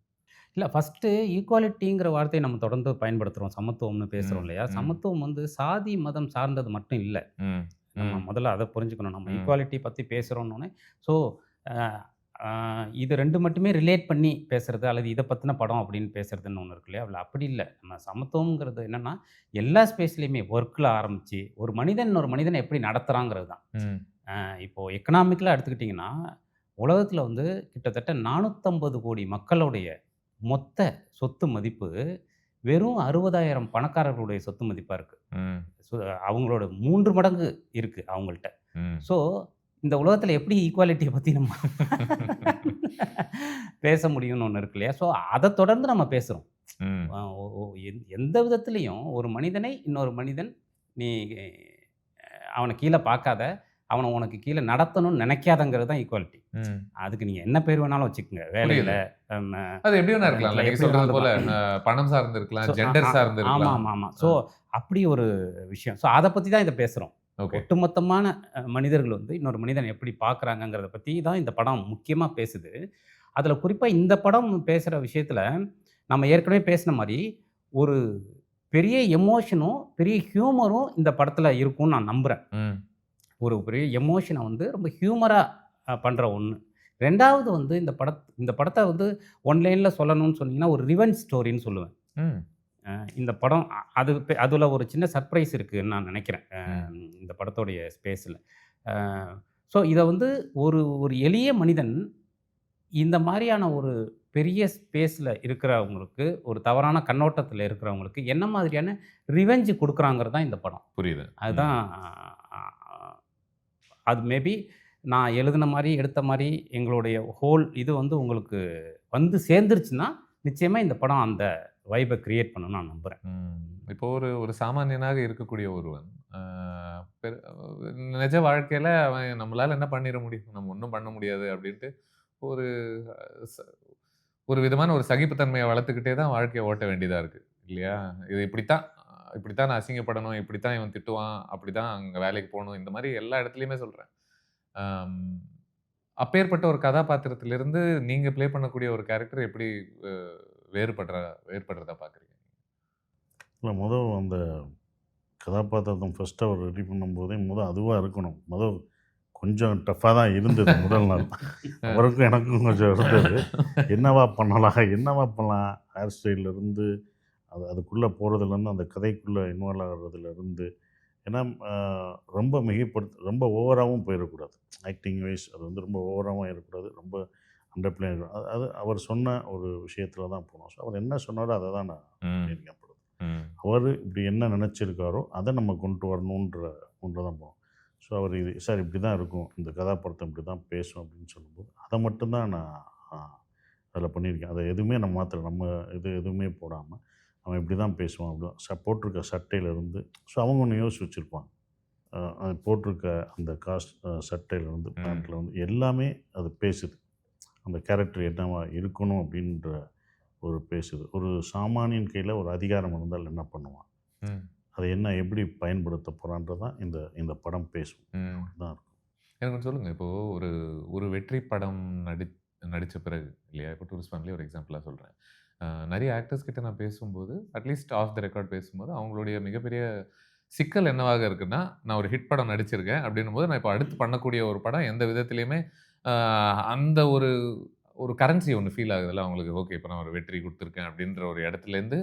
இல்லை, ஃபஸ்ட்டு ஈக்குவாலிட்டிங்கிற வார்த்தையை நம்ம தொடர்ந்து பயன்படுத்துகிறோம், சமத்துவம்னு பேசுகிறோம் இல்லையா? சமத்துவம் வந்து சாதி மதம் சார்ந்தது மட்டும் இல்லை. நம்ம முதல்ல அதை புரிஞ்சுக்கணும். நம்ம ஈக்குவாலிட்டி பற்றி பேசுகிறோன்னே ஸோ இது ரெண்டு மட்டுமே ரிலேட் பண்ணி பேசுகிறது அல்லது இதை பற்றின படம் அப்படின்னு பேசுகிறதுன்னு ஒன்று இருக்கு இல்லையா? அப்படி இல்லை. நம்ம சமத்துவங்கிறது என்னென்னா எல்லா ஸ்பேஸ்லேயுமே ஒர்க்கில் ஆரம்பித்து ஒரு மனிதன் ஒரு மனிதனை எப்படி நடத்துகிறாங்கிறது தான். இப்போது எக்கனாமிக்கலாக எடுத்துக்கிட்டிங்கன்னா உலகத்தில் வந்து கிட்டத்தட்ட 450 கோடி மக்களுடைய மொத்த சொத்து மதிப்பு வெறும் 60,000 பணக்காரர்களுடைய சொத்து மதிப்பாக இருக்குது. அவங்களோட 3 மடங்கு இருக்குது அவங்கள்ட்ட. ஸோ இந்த உலகத்தில் எப்படி ஈக்குவாலிட்டியை பற்றி நம்ம பேச முடியும்னு ஒன்று இருக்கு இல்லையா? ஸோ அதை தொடர்ந்து நம்ம பேசுகிறோம். எந்த விதத்துலேயும் ஒரு மனிதனை இன்னொரு மனிதன் நீ அவனை கீழே பார்க்காத, அவனை உனக்கு கீழே நடத்தணும்னு நினைக்காதங்கிறது தான் ஈக்குவாலிட்டி. அதுக்கு நீங்கள் என்ன பேர் வேணாலும் வச்சுக்கோங்க. வேலையில் அது எப்படி வேணா இருக்கலாம், நீங்க சொல்றது போல பணம் சார்ந்து இருக்கலாம், ஜெண்டர் சார்ந்து இருக்கலாம். ஆமாம் ஆமாம். ஸோ அப்படி ஒரு விஷயம். ஸோ அதை பற்றி தான் இதை பேசுகிறோம். ஒட்டுமொத்தமான மனிதர்கள் வந்து இன்னொரு மனிதனை எப்படி பார்க்குறாங்கங்கிறத பற்றி தான் இந்த படம் முக்கியமாக பேசுது. அதில் குறிப்பாக இந்த படம் பேசுகிற விஷயத்தில் நம்ம ஏற்கனவே பேசின மாதிரி ஒரு பெரிய எமோஷனும் பெரிய ஹியூமரும் இந்த படத்தில் இருக்கும்னு நான் நம்புகிறேன். ஒரு பெரிய எமோஷனை வந்து ரொம்ப ஹியூமராக பண்ணுற ஒன்று. ரெண்டாவது வந்து இந்த படத்தை வந்து ஒன்லைனில் சொல்லணும்னு சொன்னீங்கன்னா ஒரு ரிவெஞ்ச் ஸ்டோரின்னு சொல்லுவேன். இந்த படம் அதில் ஒரு சின்ன சர்ப்ரைஸ் இருக்குதுன்னு நான் நினைக்கிறேன் இந்த படத்தோடைய ஸ்பேஸில். ஸோ இதை வந்து ஒரு எளிய மனிதன் இந்த மாதிரியான ஒரு பெரிய ஸ்பேஸில் இருக்கிறவங்களுக்கு, ஒரு தவறான கண்ணோட்டத்தில் இருக்கிறவங்களுக்கு என்ன மாதிரியான ரிவெஞ்சு கொடுக்குறாங்கிறது தான் இந்த படம். புரியுது. அதுதான் அது மேபி நான் எழுதின மாதிரி எடுத்த மாதிரி எங்களுடைய ஹோல் இது வந்து உங்களுக்கு வந்து சேர்ந்துருச்சுன்னா நிச்சயமாக இந்த படம் அந்த வைபை கிரியேட் பண்ணணும்னு நான் நம்புகிறேன். இப்போ ஒரு சாமானியனாக இருக்கக்கூடிய ஒருவன் நிஜ வாழ்க்கையில் அவன் நம்மளால் என்ன பண்ணிட முடியும், நம்ம ஒன்றும் பண்ண முடியாது அப்படின்ட்டு ஒரு விதமான ஒரு சகிப்புத்தன்மையை வளர்த்துக்கிட்டே தான் வாழ்க்கையை ஓட்ட வேண்டியதாக இருக்குது இல்லையா? இது இப்படித்தான் நான் அசிங்கப்படணும், இப்படித்தான் இவன் திட்டுவான், அப்படிதான் அங்கே வேலைக்கு போகணும், இந்த மாதிரி எல்லா இடத்துலையுமே சொல்கிறேன். அப்பேற்பட்ட ஒரு கதாபாத்திரத்திலிருந்து நீங்கள் ப்ளே பண்ணக்கூடிய ஒரு கேரக்டர் எப்படி வேறுபடுறதா பார்க்குறீங்க? இல்லை, முதல் அந்த கதாபாத்திரத்தை ஃபஸ்ட்டு அவர் ரெடி பண்ணும்போதே அதுவாக இருக்கணும். கொஞ்சம் டஃப்பாக தான் இருந்தது முதல் நாள். அவருக்கும் எனக்கும் கொஞ்சம் இருந்தது. என்னவா பண்ணலாம் ஹேர் ஸ்டைல்லேருந்து அதுக்குள்ளே போகிறதுலேருந்து அந்த கதைக்குள்ளே இன்வால்வ் ஆகிறதுலேருந்து. ஏன்னா ரொம்ப ஓவராகவும் போயிடக்கூடாது. ஆக்டிங் வைஸ் அது வந்து ரொம்ப ஓவராகவும் இருக்கக்கூடாது, ரொம்ப அண்டர் பிளே. அது அவர் சொன்ன ஒரு விஷயத்தில் தான் போனோம். ஸோ அவர் என்ன சொன்னாரோ அதை தான் நான் பண்ணியிருக்கேன். அவர் இப்படி என்ன நினச்சிருக்காரோ அதை நம்ம கொண்டு வரணுன்ற ஒன்று தான் போனோம். ஸோ அவர் சார் இப்படி தான் இருக்கும், இந்த கதாபாத்திரம் இப்படி தான் பேசும் அப்படின்னு சொல்லும்போது அதை மட்டும்தான் நான் அதில் பண்ணியிருக்கேன். அதை எதுவுமே நம்ம மாத்திரம் நம்ம எதுவுமே போடாமல் அவன் இப்படி தான் பேசுவான் அப்படி போட்டிருக்க சட்டையிலேருந்து. ஸோ அவங்க ஒன்று யோசிச்சு வச்சுருப்பாங்க. அது போட்டிருக்க அந்த சட்டையிலேருந்து பேண்ட்டில் வந்து எல்லாமே அது பேசுது. அந்த கேரக்டர் என்னவா இருக்கணும் அப்படின்ற ஒரு பேசுது. ஒரு சாமானியன் கையில் ஒரு அதிகாரம் இருந்தால் என்ன பண்ணுவான், அதை என்ன எப்படி பயன்படுத்த போகிறான்றதான் இந்த படம் பேசும் தான் இருக்கும். எனக்கு சொல்லுங்கள், இப்போது ஒரு வெற்றி படம் நடித்த பிறகு இல்லையா, இப்போ டூரிஸ்ட் ஃபேமிலி ஒரு எக்ஸாம்பிளாக சொல்கிறேன். நிறைய ஆக்டர்ஸ் கிட்ட நான் பேசும்போது, அட்லீஸ்ட் ஆஃப் த ரெக்கார்ட் பேசும்போது, அவங்களுடைய மிகப்பெரிய சிக்கல் என்னவாக இருக்குன்னா, நான் ஒரு ஹிட் படம் நடிச்சிருக்கேன் அப்படின்னும் போது நான் இப்போ அடுத்து பண்ணக்கூடிய ஒரு படம் எந்த விதத்துலையுமே அந்த ஒரு கரன்சி ஒன்று ஃபீல் ஆகுதுல்ல அவங்களுக்கு. ஓகே, இப்போ நான் ஒரு வெற்றி கொடுத்துருக்கேன் அப்படின்ற ஒரு இடத்துலேருந்து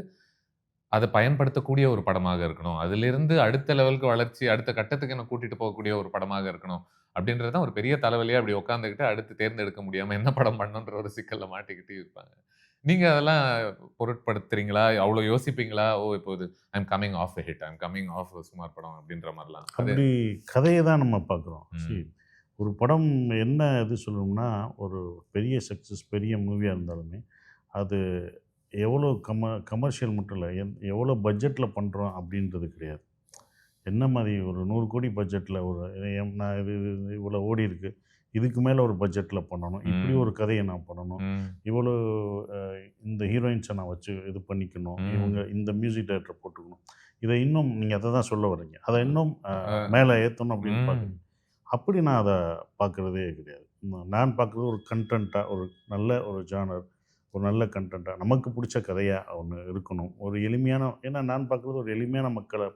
அதை பயன்படுத்தக்கூடிய ஒரு படமாக இருக்கணும், அதிலிருந்து அடுத்த லெவலுக்கு வளர்ச்சி அடுத்த கட்டத்துக்கு என்ன கூட்டிகிட்டு போகக்கூடிய ஒரு படமாக இருக்கணும் அப்படின்றது தான் ஒரு பெரிய தலைவலியாக அப்படி உட்காந்துக்கிட்டு அடுத்து தேர்ந்தெடுக்க முடியாமல் என்ன படம் பண்ணணுன்ற ஒரு சிக்கலில் மாட்டிக்கிட்டு இருப்பாங்க. நீங்க அதெல்லாம் பொருட்படுத்துறீங்களா? அவ்வளோ யோசிப்பீங்களா? ஓ! இப்போ இது I am coming off a hit, I am coming off சுமார் படம் அப்படின்ற மாரிலாம். அது அப்படி கதையை தான் நம்ம பார்க்குறோம். ம். ஒரு படம் என்ன இது சொல்லணும்னா, ஒரு பெரிய சக்ஸஸ், பெரிய மூவியா இருந்தாலுமே, அது எவ்வளோ கமர்ஷியல் மட்டும் இல்ல, எவ்வளோ பட்ஜெட்டில் பண்ணுறோம் அப்படின்றது கிடையாது. என்ன மாரி ஒரு 100 கோடி பட்ஜெட்டில் ஒரு நான் இது இது இவ்வளோ ஓடியிருக்கு. இதுக்கு மேலே ஒரு பட்ஜெட்டில் பண்ணணும். இப்படி ம். ஒரு கதையை நான் பண்ணணும். ம். இவ்வளோ அ இந்த ஹீரோயின்ஸை நான் வச்சு இது பண்ணிக்கணும். ம். இவங்க இந்த மியூசிக் டைரக்டர போட்டுக்கணும். இதை இன்னும் நீங்க அத தான் சொல்ல வர்றீங்க. அத இன்னும் அ. மேல ஏத்தணும் அப்படின்னு ம். பார்க்குறீங்க. அப்படி நான் அத பார்க்குறதே கிடையாது. நான் பார்க்குறது ஒரு கன்டென்ட்டா, ஒரு நல்ல ஒரு ஜானர், ஒரு நல்ல கன்டென்ட்டா, நமக்கு புடிச்ச கதையா ஒண்ணு இருக்கணும். ஒரு எளிமையான, ஏன்னா நான் பார்க்குறது ஒரு எளிமையான மக்கள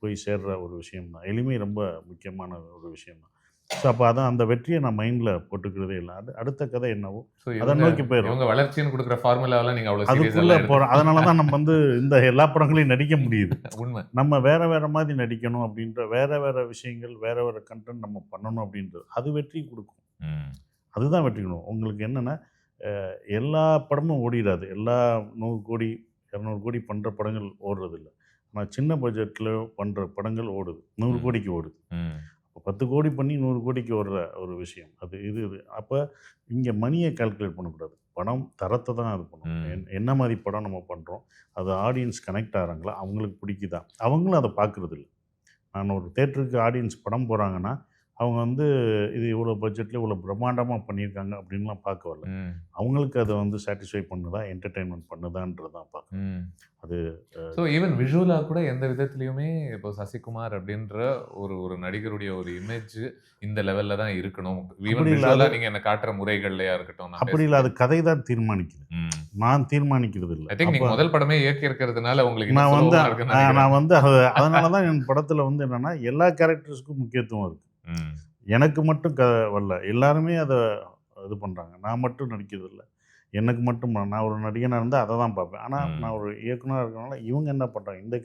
போய் சேர்ற ஒரு விஷயம் தான். எளிமை ரொம்ப முக்கியமான ஒரு விஷயம் தான். ஸோ அப்ப அதான் அந்த வெற்றிய நான் மைண்ட்ல போட்டுக்கிறதே இல்ல. அடுத்த கதை என்னவோ ஸோ அத நோக்கி போயிடுறோம். இவங்க வளர்ச்சின்னு குடுக்குற ஃபார்முலாவெல்லாம் நீங்க அவ்வளோ அதுக்குள்ள சீரியஸாலாம் போறோம். அதனால தான் நம்ம இந்த எல்லா படங்களையும் நடிக்க முடியுது. உண்மை. நம்ம வேற வேற மாதிரி நடிக்கணும் அப்படின்ற வேற வேற விஷயங்கள், வேற வேற கன்டென்ட் நம்ம பண்ணணும் அப்படின்றது. அது வெற்றி குடுக்கும். ம். அதுதான் வெற்றி குடுக்கும். உங்களுக்கு என்னன்னா, எல்லா படமும் ஓடிடாது. எல்லா 100 கோடி, 200 கோடி பண்ற படங்கள் ஓடுறதில்ல. ஆனா சின்ன பட்ஜெட்ல பண்ற படங்கள் ஓடுது. 100 ம். கோடிக்கு ஓடுது. ம். 10 கோடி பண்ணி 100 கோடிக்கு ஓடுற ஒரு விஷயம். இது. அப்ப இங்க மணிய கால்குலேட் பண்ணக்கூடாது. படம் தரத்த தான் இது பண்ணணும். ம். என்ன மாரி படம் நம்ம பண்றோம்? அது ஆடியன்ஸ் கனெக்ட் ஆகுறாங்களா? அவங்களுக்கு பிடிக்குதா? அவங்களும் அத பார்க்குறதில்ல. நான் ஒரு தியேட்டருக்கு ஆடியன்ஸ் படம் போறாங்கன்னா, அவங்க இது இவ்வளோ பட்ஜெட்ல இவ்வளோ பிரம்மாண்டமா பண்ணியிருக்காங்க அப்படின்லாம் பார்க்க வரல. ம். அவங்களுக்கு அத சாட்டிஸ்ஃபை பண்ணுதா? என்டர்டெயின்மென்ட் பண்ணுதான்றத தான் பார்க்குறாங்க. ம். அது ஸோ ஈவன் விஷுவலா கூட எந்த விதத்திலயுமே இப்போ சசிகுமார் அப்படின்ற ஒரு நடிகருடைய ஒரு இமேஜ் இந்த லெவல்ல தான் இருக்கணும். ஈவன் அப்படி இல்ல. விஷுவலா அது நீங்க என்ன காட்டுற முறைகள்லயா இருக்கட்டும். நான் அப்படி இல்ல. அது கதை தான் தீர்மானிக்குது. ம். நான் தீர்மானிக்கிறது இல்ல. ஐ திங்க் நீங்க அப்ப முதல் படமே இயக்கி இருக்கிறதுனால உங்களுக்கு நான் இன்னும் சுலபமா இருக்குன்னு நினைக்கிறேன். நான் அதனால தான் என் படத்துல என்னன்னா, எல்லா கேரக்டர்ஸ்க்கும் முக்கியத்துவம் இருக்கு. ம். எனக்கு மட்டும் வரல. எல்லாருமே அத இது பண்றாங்க. நான் மட்டும் நடிக்கிறது இல்ல. எனக்கு மட்டும் நான் ஒரு நடிகனா இருந்தா அத தான் பார்ப்பேன். ஆனா ம். நான் ஒரு இயக்குனரா இருக்கறனால இவங்க என்ன பண்றாங்க? இந்த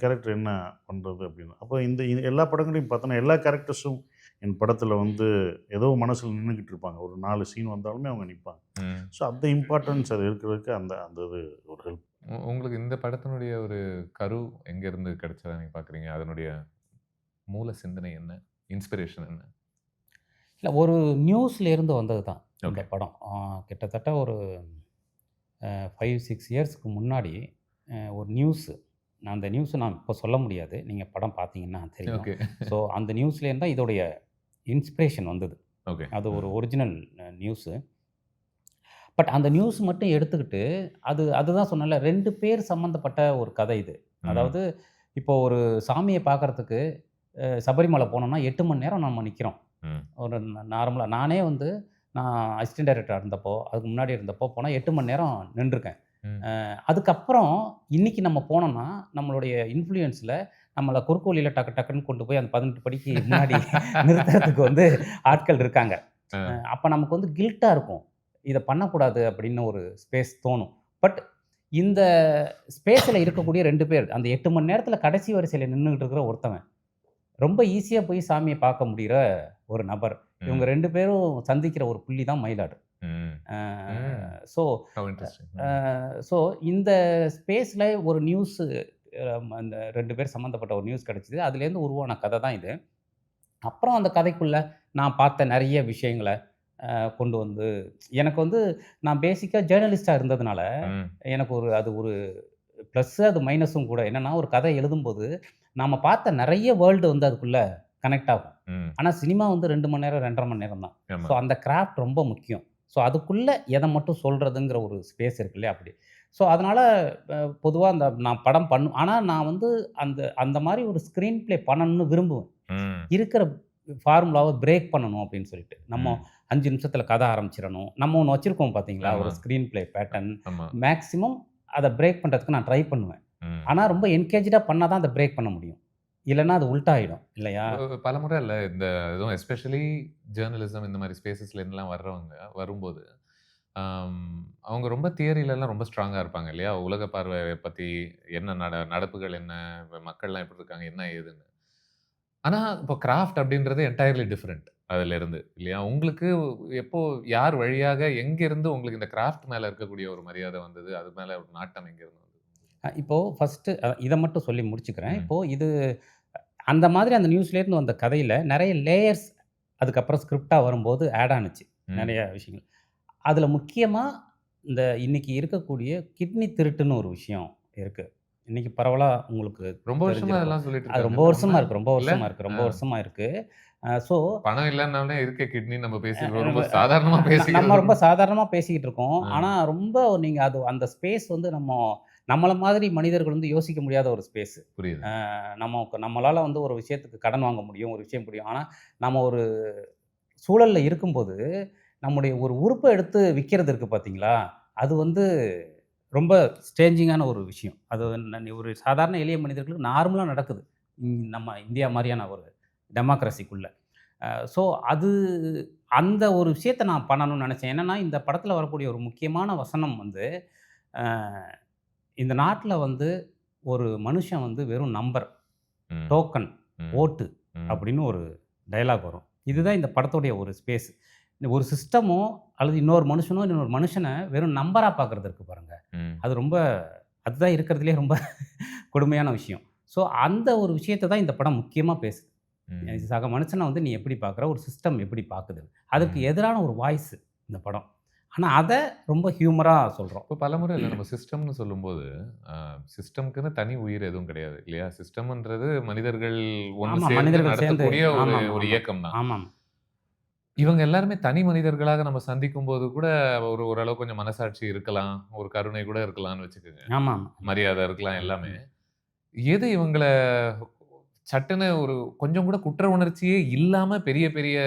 கேரக்டர் என்ன பண்றது அப்படின்னு. அப்ப எல்லா படங்களையும் பார்த்தோன்னா, எல்லா கேரக்டர்ஸும் என் படத்துல ஏதோ மனசுல நின்னுகிட்டு இருப்பாங்க. ஒரு 4 சீன் வந்தாலுமே அவங்க நிப்பாங்க. ம். ஸோ அந்த இம்பார்ட்டன்ஸ் அது இருக்கிறதுக்கு அந்த இது ஒரு ஹெல்ப். உங்களுக்கு இந்த படத்தினுடைய ஒரு கரு எங்க இருந்து கிடைச்சதா நீங்க பார்க்குறீங்க? அதனுடைய மூல சிந்தனை என்ன? இன்ஸ்பிரேஷன் என்ன? இல்ல ஒரு நியூஸ்ல இருந்து வந்தது தான் இந்த ஓகே. படம். கிட்டத்தட்ட ஒரு 5, 6 இயர்ஸ்க்கு முன்னாடி ஒரு நியூஸு. அந்த நியூஸ நான் இப்போ சொல்ல முடியாது. நீங்க படம் பார்த்தீங்கன்னா தெரியும். ஓகே. ஸோ அந்த நியூஸ்லேருந்து தான் இதோடைய இன்ஸ்பிரேஷன் வந்தது. ஓகே. அது ஒரு ம். Original news. பட் அந்த நியூஸ் மட்டும் எடுத்துக்கிட்டு அதுதான் சொன்னேன்ல 2 பேர் சம்மந்தப்பட்ட ஒரு கதை இது. ம். அதாவது இப்போ ஒரு சாமிய பார்க்கறதுக்கு சபரிமலை போனோம்னா 8 மணி நேரம் நம்ம நிக்கிறோம். ம். ஒரு நார்மலா நானே நான் அசிஸ்டன்ட் டைரக்டரா இருந்தப்போ, அதுக்கு முன்னாடி இருந்தப்போ போனா 8 மணி நேரம் நின்றுருக்கேன். ம். அதுக்கப்புறம் இன்னைக்கு நம்ம போனோம்னா, நம்மளுடைய இன்ஃப்ளூயன்ஸ்ல நம்மள குறுக்கு வழியில டக்கு டக்குன்னு கொண்டு போய் அந்த 18 படிக்கு முன்னாடி நிறுத்துறதுக்கு ஆட்கள் இருக்காங்க. ஆ. அப்ப நமக்கு கில்ட்டா இருக்கும். இத பண்ணக்கூடாது அப்படின்னு ஒரு ஸ்பேஸ் தோணும். பட் இந்த ஸ்பேஸ்ல இருக்கக்கூடிய 2 பேர், அந்த 8 மணி நேரத்துல கடைசி வரிசையில நின்னுகிட்டு இருக்கிற ஒருத்தவன், ரொம்ப ஈஸியா போய் சாமிய பார்க்க முடியிற ஒரு நபர். இவங்க ம். 2 பேரும் சந்திக்கிற ஒரு புள்ளி தான் மயிலாடு. ம். அ ம். So how interesting. A so இந்த ஸ்பேஸ்ல ஒரு நியூஸு அந்த 2 பேர் சம்மந்தப்பட்ட ஒரு நியூஸ் கிடைச்சது. அதுலேருந்து உருவான கதை தான் இது. அப்புறம் அந்த கதைக்குள்ள நான் பார்த்த நெறைய விஷயங்கள கொண்டு வந்து எனக்கு நான் பேசிக்கா ஜேர்னலிஸ்ட்டா இருந்ததுனால, ம். எனக்கு அது ஒரு ப்ளஸ்ஸு அது மைனஸும் கூட. என்னன்னா, ஒரு கதை எழுதும்போது, நாம பார்த்த நெறைய வேர்ல்டு அதுக்குள்ள கனெக்ட் ஆகும். ம். ஆனா சினிமா 2 மணி நேரம், 2 1/2 மணி நேரம் தான். ஆமா. ஸோ அந்த கிராஃப்ட் ரொம்ப முக்கியம். ஸோ அதுக்குள்ள எத மட்டும் சொல்றதுங்கிற ஒரு ஸ்பேஸ் இருக்கு இல்லையா? அப்படி. ஸோ அதனால பொதுவா நான் படம் ஆனா நான் அந்த அந்த மாரி ஒரு ஸ்க்ரீன் ப்ளே பண்ணணும்னு விரும்புவேன். ம். இருக்கிற ஃபார்முலாவ பிரேக் பண்ணணும் அப்படின்னு சொல்லிட்டு. நம்ம ம். 5 நிமிஷத்துல கதை ஆரம்பிச்சிரணும். நம்ம ஒண்ணு வச்சிருக்கோம் பார்த்தீங்களா? ஆமா. ஒரு ஸ்க்ரீன் ப்ளே பேட்டர்ன். ஆமா. மேக்ஸிமம் அத பிரேக் பண்றதுக்கு நான் ட்ரை பண்ணுவேன். ம். ஆனா ரொம்ப என்கேஜ்டா பண்ணா தான் அத பிரேக் பண்ண முடியும். இல்லன்னா அது உல்டா ஆயிடும் இல்லையா? பலமுறை இல்ல இந்த இதுவும் எஸ்பெஷலி ஜேர்னலிசம் இந்த மாதிரி ஸ்பேசஸ்ல இருந்துலாம் வரும்போது அவங்க ரொம்ப தியரியிலலாம் ரொம்ப ஸ்ட்ராங்கா இருப்பாங்க இல்லையா? உலக பார்வைய பத்தி என்ன நடப்புகள் என்ன, மக்கள்லாம் எப்படி இருக்காங்க, என்ன ஏதுன்னு. ஆனா இப்போ கிராஃப்ட் அப்படின்றது என்டையர்லி டிஃபரெண்ட். அதுல இருந்து இல்லையா? உங்களுக்கு எப்போ யார் வழியாக எங்கிருந்து உங்களுக்கு இந்த கிராஃப்ட் மேல இருக்கக்கூடிய ஒரு மரியாதை வந்தது? அது மேல ஒரு நாட்டம் எங்கிருந்து வந்தது? இப்போ ஃபர்ஸ்ட்டு இத மட்டும் சொல்லி முடிச்சுக்கிறேன். ம். இப்போ இது அந்த மாதிரி அந்த நியூஸ்லேருந்து வந்த கதையில நெறைய லேயர்ஸ் அதுக்கப்புறம் ஸ்கிரிப்ட்டா வரும்போது ஆட் ஆனுச்சு. ம். நெறைய விஷயங்கள். அதுல முக்கியமா இந்த இன்னைக்கு இருக்கக்கூடிய கிட்னி திருட்டுன்னு ஒரு விஷயம் இருக்கு. இன்னைக்கு பரவலா உங்களுக்கு ரொம்ப வருஷமா தெரிஞ்சிருக்கும். அதெல்லாம் சொல்லிட்டு அது ரொம்ப இருக்காங்கல்ல வருஷமா நம்ம? இருக்கு, ரொம்ப இல்ல? வருஷமா இருக்கு, ரொம்ப ஆ. வருஷமா இருக்கு. ஸோ பணம் இல்லன்னாலே இருக்க கிட்னி நம்ம பேசிக்கிறோம். ரொம்ப நம்ம சாதாரணமா நம்ம பேசிக்கிறது. ரொம்ப சாதாரணமா பேசிக்கிட்டு இருக்கோம். ஆ. ஆனா ரொம்ப நீங்க அது அந்த ஸ்பேஸ் வந்து நம்மள மாதிரி மனிதர்கள் வந்து யோசிக்க முடியாத ஒரு ஸ்பேஸ். புரியுது. நம்மளால வந்து ஒரு விஷயத்துக்கு கடன் வாங்க முடியும், ஒரு விஷயம் முடியும். ஆனா நம்ம ஒரு சூழல்ல இருக்கும்போது, நம்முடைய ஒரு உறுப்ப எடுத்து விக்கிறது இருக்கு பார்த்தீங்களா? அது வந்து ரொம்ப ஸ்ட்ரேஞ்சிங்கான ஒரு விஷயம். அது ஒரு சாதாரண எளிய மனிதர்களுக்கு நார்மலா நடக்குது. நம்ம இந்தியா மாரியான ஒரு டெமோக்ரஸிக்குள்ள. ஸோ அது அந்த ஒரு விஷயத்த நான் பண்ணணும்னு நெனச்சேன். என்னன்னா, இந்த படத்துல வரக்கூடிய ஒரு முக்கியமான வசனம் வந்து, அ இந்த நாட்ல வந்து ஒரு மனுஷன் வந்து வெறும் நம்பர், ம். டோக்கன், ம். ஓட்டு ம். அப்படின்னு ஒரு டயலாக் வரும். இதுதான் இந்த படத்துடைய ஒரு ஸ்பேஸ். ஒரு சிஸ்டமோ அல்லது இன்னொரு மனுஷனோ, இன்னொரு மனுஷன வெறும் நம்பரா பார்க்கறது இருக்கு பாருங்க. ம். அது ரொம்ப அதுதான் இருக்கிறதுலயே ரொம்ப கொடுமையான விஷயம். ஸோ அந்த ஒரு விஷயத்த தான் இந்த படம் முக்கியமா பேசுது. ம். சக மனுஷன வந்து நீ எப்படி பார்க்குற? ஒரு சிஸ்டம் எப்படி பார்க்குது? அதுக்கு ம். எதிரான ஒரு வாய்ஸ் இந்த படம். ஆனா அத ரொம்ப ஹியூமரா சொல்றோம். இப்போ பலமுறை இல்ல நம்ம சிஸ்டம்னு சொல்லும்போது, சிஸ்டம்க்குன்னு தனி உயிர் எதுவும் கிடையாது இல்லையா? சிஸ்டம்ன்றது மனிதர்கள் ஒண்ணு ஆமா, சேர்ந்து மனிதர்கள் சேர்ந்து நடத்தக்கூடிய ஒரு ஆமாமா, ஒரு ஆமா. இயக்கம் தான். ஆமாம். இவங்க எல்லாருமே தனி மனிதர்களாக நம்ம சந்திக்கும்போது கூட ஓரளவு கொஞ்சம் மனசாட்சி இருக்கலாம். ஒரு கருணை கூட இருக்கலாம்னு வச்சுக்கங்க. ஆமாம். மரியாதை இருக்கலாம் ம், எல்லாமே. ம். எது இவங்கள சட்டுன்னு ஒரு கொஞ்சம் கூட குற்ற உணர்ச்சியே இல்லாம பெரிய பெரிய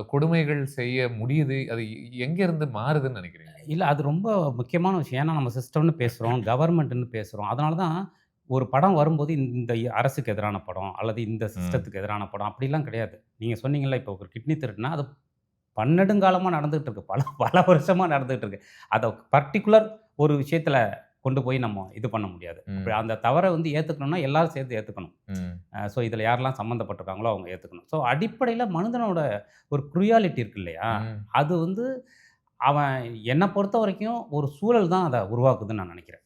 கொடுமைகள் செய்ய முடியுது? அது எங்க இருந்து மாறுதுன்னு நினைக்கிறீங்க? இல்ல அது ரொம்ப முக்கியமான விஷயம். ஏன்னா நம்ம சிஸ்டம்னு பேசுறோம், கவர்மெண்ட்ன்னு பேசுறோம். அதனால தான் ஒரு படம் வரும்போது இந்த அரசுக்கு எதிரான படம் அல்லது இந்த ம். சிஸ்டத்துக்கு எதிரான படம் அப்படிலாம் கிடையாது. நீங்க சொன்னீங்கல்ல இப்போ ஒரு கிட்னி திருட்டுனா அது பன்னெடுங்காலமா நடந்துட்டு இருக்கு. பல பல வருஷமா நடந்துட்டு இருக்கு. அத பர்ட்டிகுலர் ஒரு விஷயத்துல கொண்டு போய் நம்ம இது பண்ண முடியாது. அப்ப ம். அந்த தவற வந்து ஏத்துக்கணும்னா எல்லாரும் சேர்ந்து ஏத்துக்கணும். ம். ஸோ இதில யாரெல்லாம் சம்மந்தப்பட்டிருக்காங்களோ அவங்க ஏத்துக்கணும். ஸோ அடிப்படையில மனிதனோட ஒரு குரியாலிட்டி இருக்கு இல்லையா? ம். அது வந்து அவன் என்ன பொறுத்தவரைக்கும் ஒரு சூழல் தான் அத உருவாக்குதுன்னு நான் நெனைக்கிறேன்.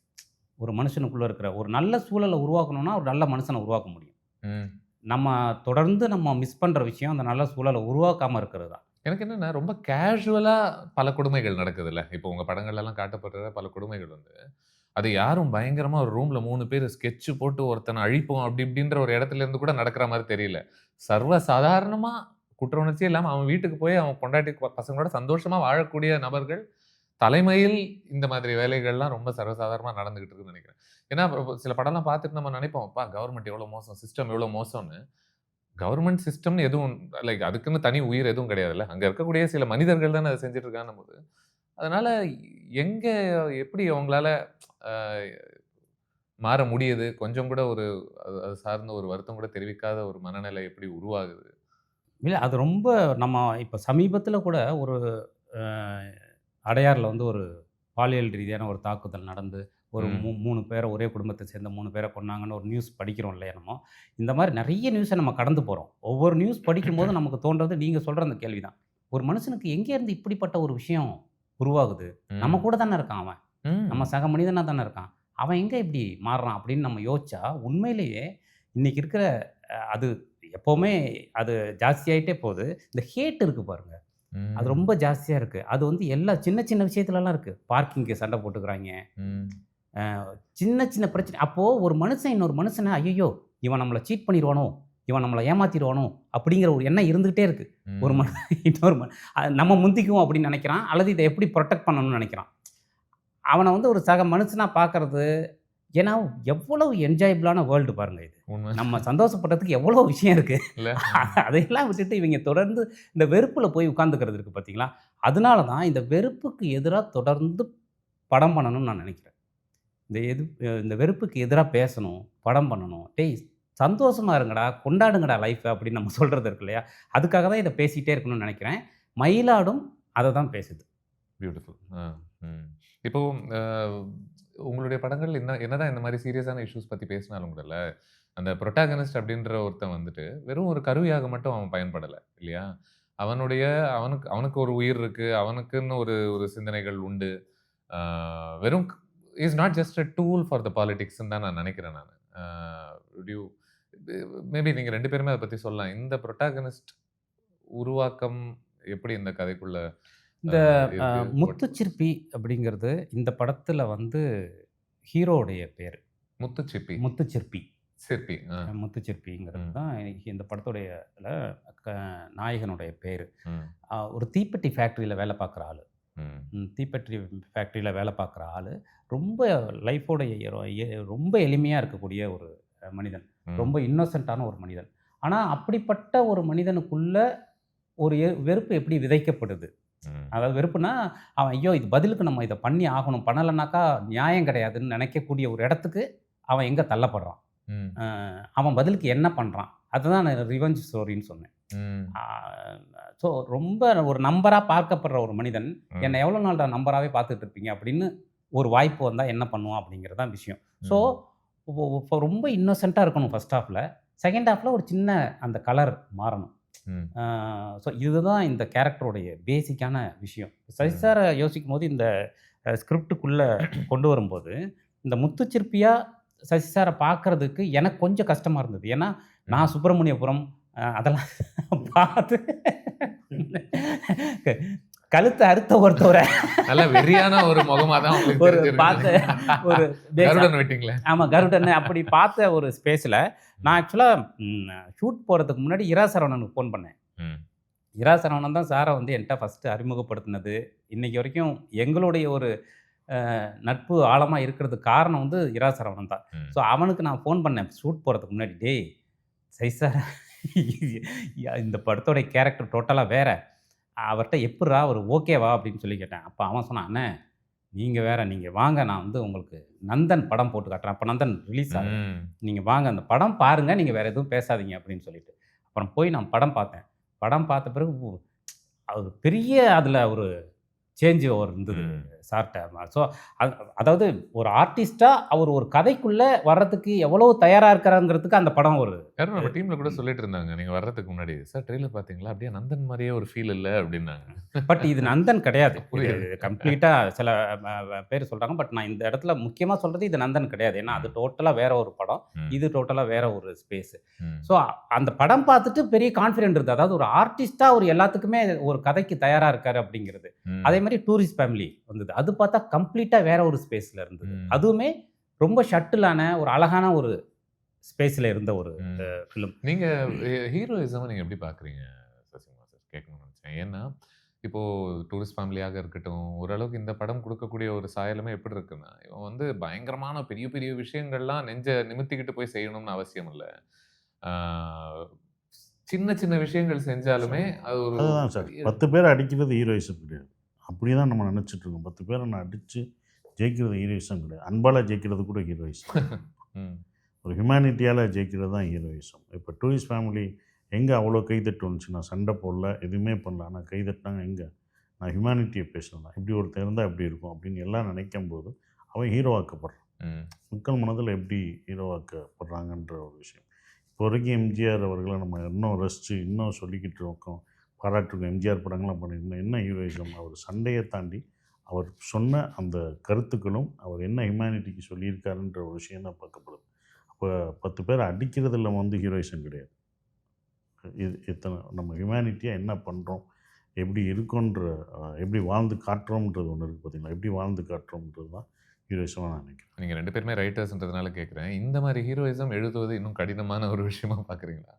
ஒரு மனுஷனுக்குள்ள இருக்கிற ஒரு நல்ல சூழல உருவாக்கணும்னா, ஒரு நல்ல மனுஷன உருவாக்க முடியும். ம். நம்ம தொடர்ந்து நம்ம மிஸ் பண்ற விஷயம் அந்த நல்ல சூழல உருவாக்காம இருக்கிறது தான். எனக்கு என்னன்னா, ரொம்ப கேஷுவலா பல கொடுமைகள் நடக்குதுல்ல. இப்போ உங்க படங்கள்லலாம் காட்டப்படுற பல கொடுமைகள் வந்து, அது யாரும் பயங்கரமா ஒரு ரூம்ல 3 பேரு ஸ்கெட்ச் போட்டு ஒருத்தன அழிப்போம் அப்படி இப்படின்ற ஒரு இடத்துல இருந்து கூட நடக்கிற மாரி தெரியல. சர்வ சாதாரணமா குற்ற உணர்ச்சியே இல்லாம அவன் வீட்டுக்கு போய் அவன் பொண்டாட்டி பசங்களோட சந்தோஷமா வாழக்கூடிய நபர்கள் தலைமையில் இந்த மாதிரி வேலைகள்லாம் ரொம்ப சர்வசாதாரணமா நடந்துகிட்டு இருக்குன்னு நெனைக்கிறேன். ஏன்னா, சில படம்லாம் பார்த்துட்டு நம்ம நெனைப்போம், "அப்பா கவர்மெண்ட் எவ்வளோ மோசம், சிஸ்டம் எவ்வளோ மோசம்ன்னு." கவர்மெண்ட் சிஸ்டம்னு எதுவும் லைக் அதுக்குன்னு தனி உயிர் எதுவும் கிடையாதுல்ல. அங்க இருக்கக்கூடிய சில மனிதர்கள் தானே அத செஞ்சுட்டு இருக்காங்கன்னும்போது, அதனால எங்க எப்படி அவங்களால அ மாற முடியுது? கொஞ்சம் கூட ஒரு அது அது சார்ந்த ஒரு வருத்தம் கூட தெரிவிக்காத ஒரு மனநிலை எப்படி உருவாகுது? இல்ல அது ரொம்ப நம்ம இப்ப சமீபத்தில கூட ஒரு அ அடையார்ல வந்து ஒரு பாலியல் ரீதியான ஒரு தாக்குதல் நடந்து, ஒரு ம். 3 பேர ஒரே குடும்பத்த சேர்ந்த 3 பேர கொன்னாங்கன்னு ஒரு நியூஸ் படிக்கிறோம் இல்லையா நம்ம. இந்த மாரி நெறைய நியூஸ நம்ம கடந்து போறோம். ஒவ்வொரு நியூஸ் படிக்கும்போது நமக்கு தோன்றது நீங்க சொல்ற அந்த கேள்வி தான். ஒரு மனுஷனுக்கு எங்கேருந்து இப்படிப்பட்ட ஒரு விஷயம் உருவாகுது? நம்ம ம். கூட தானே இருக்கான் அவன். நம்ம ம். சக மனிதனா தானே இருக்கான். அவன் எங்க இப்படி மாறுறான் அப்படின்னு நம்ம யோசிச்சா, உண்மையிலேயே இன்னைக்கு இருக்கிற அது எப்பவுமே அது ஜாஸ்தியாயிட்டே போது. இந்த ஹேட் இருக்கு பாருங்க. அது ம். ரொம்ப ஜாஸ்தியா இருக்கு. அது வந்து எல்லா சின்ன சின்ன விஷயத்துலலாம் இருக்கு. பார்க்கிங்க்கு சண்டை போட்டுக்கிறாய்ங்க. ம். அ சின்ன சின்ன பிரச்சனை அப்போ ஒரு மனுஷன் இன்னொரு மனுஷன ஐய்யய்யோ! இவன் நம்மள சீட் பண்ணிருவானோ! இவன் நம்மள ஏமாத்திருவானோ! அப்படிங்கிற ஒரு எண்ணம் இருந்துகிட்டே இருக்கு. ஒரு ம். இன்னொரு நம்ம முந்திக்குவோம் அப்படின்னு நெனைக்கிறான். அல்லது இத எப்படி புரொடெக்ட் பண்ணணும்னு நெனைக்கிறான். அவன வந்து ஒரு சக மனுஷனா பார்க்கறது ஏன்னா எவ்வளவு என்ஜாயபிளான வேர்ல்டு பாருங்க இது. உண்ம. நம்ம சந்தோஷப்படுறதுக்கு எவ்வளோ விஷயம் இருக்கு. இல்ல. அதையெல்லாம் விட்டுட்டு இவைங்க தொடர்ந்து இந்த வெறுப்புல போய் உட்கார்ந்துக்கிறது இருக்கு பார்த்தீங்களா? அதனால தான் இந்த வெறுப்புக்கு எதிரா தொடர்ந்து படம் பண்ணணும்னு நான் நெனைக்கிறேன். இந்த வெறுப்புக்கு எதிரா பேசணும், படம் பண்ணணும். "டேய் சந்தோஷமா இருங்கடா, கொண்டாடுங்கடா லைஃப்ப" அப்படின்னு நம்ம சொல்றது இருக்கு இல்லையா? அதுக்காக தான் இத பேசிட்டே இருக்கணும்னு நெனைக்கிறேன். மயிலாடும் அத தான் பேசுது. பியூட்டிஃபுல். ம். இப்போ அ உங்களுடைய படங்கள் என்னதான் இந்த மாரி சீரியஸான இஷ்யூஸ் பத்தி பேசினாலும் கூடல, அந்த புரோட்டாகனிஸ்ட் அப்படின்ற ஒருத்தன் வந்துட்டு, வெறும் ஒரு கருவியாக மட்டும் அவன் பயன்படல, இல்லையா? அவனுக்கு அவனுக்கு ஒரு உயிர் இருக்கு, அவனுக்குன்னு ஒரு ஒரு சிந்தனைகள் உண்டு. வெறும் is not just a tool for the பாலிடிக்ஸ்ன்னு தான் நான் நினைக்கிறேன் நான். மேபி நீங்க 2 பேருமே அதை பத்தி சொல்லலாம். இந்த புரோட்டாகனிஸ்ட் உருவாக்கம் எப்படி இந்த கதைக்குள்ள இந்த இருக்கு? முத்துச்சிற்பி அப்படிங்கிறது இந்த படத்தில் வந்து ஹீரோவுடைய பேர் முத்துச்சிப்பி முத்துச்சிற்பி. சிற்பி. முத்துச்சிற்பிங்கிறது ம். தான் இந்த படத்துடைய நாயகனுடைய பேர். ம். ஒரு தீப்பெட்டி ஃபேக்ட்ரியில் வேலை பார்க்குற ஆள். ம். தீப்பெட்டி ஃபேக்ட்ரியில் வேலை பார்க்குற ஆள். ரொம்ப லைஃபோடைய ரொம்ப எளிமையாக இருக்கக்கூடிய ஒரு மனிதன். ம். ரொம்ப இன்னோசென்ட்டான ஒரு மனிதன். ஆனால் அப்படிப்பட்ட ஒரு மனிதனுக்குள்ள ஒரு வெறுப்பு எப்படி விதைக்கப்படுது? ம். அதாவது வெறுப்புனா, அவன் ஐயோ இது பதிலுக்கு நம்ம இதை பண்ணி ஆகணும், பண்ணலைனாக்கா நியாயம் கிடையாதுன்னு நினைக்கக்கூடிய ஒரு இடத்துக்கு அவன் எங்கே தள்ளப்படுறான்? ம். அவன் பதிலுக்கு என்ன பண்ணுறான்? அதுதான் நான் ரிவெஞ்ச் ஸ்டோரின்னு சொன்னேன். ம். ஸோ ரொம்ப ஒரு நம்பராக பார்க்கப்படுற ஒரு மனிதன், ம். என்னை எவ்வளோ நாள்டா நம்பராகவே பார்த்துட்டு இருப்பீங்க அப்படின்னு ஒரு வாய்ப்பு வந்தால் என்ன பண்ணுவான் அப்படிங்கிறது தான் விஷயம். ஸோ இப்போ ரொம்ப இன்னோசென்ட்டாக இருக்கணும் ஃபர்ஸ்ட் ஹாஃபில். செகண்ட் ஹாஃபில் ஒரு சின்ன அந்த கலர் மாறணும். ம். ஸோ இதுதான் இந்த கேரக்டருடைய பேசிக்கான விஷயம். சசி சாரை யோசிக்கும் போது இந்த ஸ்கிரிப்டுக்குள்ளே கொண்டு வரும்போது இந்த முத்துச்சிற்பியாக சசி சாரை பார்க்குறதுக்கு எனக்கு கொஞ்சம் கஷ்டமாக இருந்தது. ஏன்னா நான் சுப்பிரமணியபுரம் அதெல்லாம் பார்த்து கழுத்தை அறுத்த ஒருத்தவரை நல்ல வெறியான ஒரு முகமா தான் உங்களுக்கு ஒரு தெரிஞ்சிருக்கு. பார்த்த ஒரு கருடன் வெட்டிங்களே. ஆமாம் கருடன் அப்படி பார்த்த ஒரு ஸ்பேஸில் நான் ஆக்சுவலாக ஷூட் போகிறதுக்கு முன்னாடி இரா சரவணனுக்கு ஃபோன் பண்ணேன். ம். இரா சரவணன் தான் சாரை வந்து என்கிட்ட ஃபஸ்ட்டு அறிமுகப்படுத்தினது. இன்றைக்கி வரைக்கும் எங்களுடைய ஒரு நட்பு ஆழமாக இருக்கிறதுக்கு காரணம் வந்து இரா சரவணன் தான். ம். ஸோ அவனுக்கு நான் ஃபோன் பண்ணேன் ஷூட் போகிறதுக்கு முன்னாடி, டேய் சசி சார் இந்த படத்தோடைய கேரக்டர் டோட்டலாக வேறு, அவர்கிட்ட எப்பட்றா ஒரு ஓகேவா அப்படின்னு சொல்லி கேட்டேன். அப்போ அவன் சொன்னான், அண்ணே நீங்கள் வேறு, நீங்கள் வாங்க நான் வந்து உங்களுக்கு நந்தன் படம் போட்டு காட்டுறேன். அப்போ நந்தன் ரிலீஸ் ஆகுது, ம். நீங்கள் வாங்க அந்த படம் பாருங்கள், நீங்கள் வேறு எதுவும் பேசாதீங்க அப்படின்னு சொல்லிட்டு அப்புறம் போய் நான் படம் பார்த்தேன். படம் பார்த்த பிறகு அது பெரிய அதில் ஒரு சேஞ்ச் ஓவர் இருந்தது ம். சார்ட்ட. ஸோ அதாவது ஒரு ஆர்டிஸ்ட்டாக அவர் ஒரு கதைக்குள்ளே வர்றதுக்கு எவ்வளோ தயாராக இருக்கிறாங்கிறதுக்கு அந்த படம் ஒரு யாரும் நம்ம டீம்ல கூட சொல்லிட்டு இருந்தாங்க, நீங்க வர்றதுக்கு முன்னாடி, சார் ட்ரெய்லர் பாத்தீங்களா, அப்படியே நந்தன் மாதிரியே ஒரு ஃபீல் இல்ல அப்படின்னாங்க. பட் இது நந்தன் கிடையாது. புரியுது. கம்ப்ளீட்டாக சில பேர் சொல்கிறாங்க. பட் நான் இந்த இடத்துல முக்கியமாக சொல்கிறது இது நந்தன் கிடையாது. ஏன்னா அது டோட்டலாக வேற ஒரு படம், ம். இது டோட்டலாக வேற ஒரு ஸ்பேஸ். ம். ஸோ அந்த படம் பார்த்துட்டு பெரிய கான்ஃபிடென்ட் இருக்குது. அதாவது ஒரு ஆர்டிஸ்ட்டாக ஒரு எல்லாத்துக்குமே ஒரு கதைக்கு தயாராக இருக்காரு அப்படிங்கிறது. ம். அதே மாதிரி டூரிஸ்ட் ஃபேமிலி வந்தது. அது பார்த்தா கம்ப்ளீட்டாக வேற ஒரு ஸ்பேஸில் இருந்தது. ம். அதுவுமே ரொம்ப ஷட்டிலான ஒரு அழகான ஒரு ஸ்பேஸில் இருந்த ஒரு ம். ஃபிலிம். நீங்க ஹீரோயிசம் நீங்க எப்படி பாக்குறீங்க சசிகுமார் சார்? கேட்கணும்னு நினைச்சேன். ஏன்னா இப்போ டூரிஸ்ட் ஃபேமிலியாக இருக்கட்டும், ஓரளவுக்கு இந்த படம் கொடுக்கக்கூடிய ஒரு சாயலுமே எப்படி இருக்குன்னா, இவன் வந்து பயங்கரமான பெரிய பெரிய விஷயங்கள்லாம் நெஞ்ச நிமித்திக்கிட்டு போய் செய்யணும்னு அவசியம் இல்லை. சின்ன சின்ன விஷயங்கள் செஞ்சாலுமே அது ஒரு அதுதான் சார், 10 பேரை அடிக்கிறது ஹீரோயிசம் கிடையாது. அப்படி தான் நம்ம நினச்சிட்டு இருக்கோம். 10 பேரை நான் அடித்து ஜெயிக்கிறது ஹீரோயிசம் கிடையாது. அன்பால் ஜெயிக்கிறது கூட ஹீரோயிசம். ம். ஒரு ஹியூமனிட்டியால் ஜெயிக்கிறது தான் ஹீரோயிசம். இப்போ டூரிஸ்ட் ஃபேமிலி எங்கே அவ்வளோ கைதட்டு வந்துச்சு? நான் சண்டை போடல, எதுவுமே பண்ணல, ஆனால் கைதட்டினாங்க எங்கே? நான் ஹியூமனிட்டியை பேசுகிறேன். இப்படி ஒருத்தர் இருந்தால் எப்படி இருக்கும் அப்படின்னு எல்லாம் நினைக்கும் போது அவன் ஹீரோவாக்கப்படுறான். ம். மக்கள் மனதில் எப்படி ஹீரோவாக்கப்படுறாங்கன்ற ஒரு விஷயம். இப்போ வரைக்கும் எம்ஜிஆர் அவர்களை நம்ம இன்னும் ரசித்து இன்னும் சொல்லிக்கிட்டு இருக்கோம், பாராட்டுருக்கோம். எம்ஜிஆர் படங்கள்லாம் பண்ணியிருந்தோம். என்ன ஹீரோயிசம்? அவர் சண்டையை தாண்டி அவர் சொன்ன அந்த கருத்துக்களும் அவர் என்ன ஹியூமனிட்டிக்கு சொல்லியிருக்காருன்ற ஒரு விஷயம் தான் பார்க்கப்படுது. அப்போ 10 பேரை அடிக்கிறதுல வந்து ஹீரோயிசம் கிடையாது. இத்தனை நம்ம ஹியூமனிட்டியாக என்ன பண்ணுறோம், எப்படி இருக்கோன்ற, எப்படி வாழ்ந்து காட்டுறோம்ன்றது ஒன்று இருக்குது பார்த்தீங்களா? எப்படி வாழ்ந்து காட்டுறோம்ன்றது தான் ஹீரோயிசமாக நான் நினைக்கிறேன். நீங்கள் 2 பேருமே ரைட்டர்ஸ்ன்றதுனால கேட்குறேன். இந்த மாதிரி ஹீரோயிசம் எழுதுவது இன்னும் கடினமான ஒரு விஷயமா பார்க்குறீங்களா?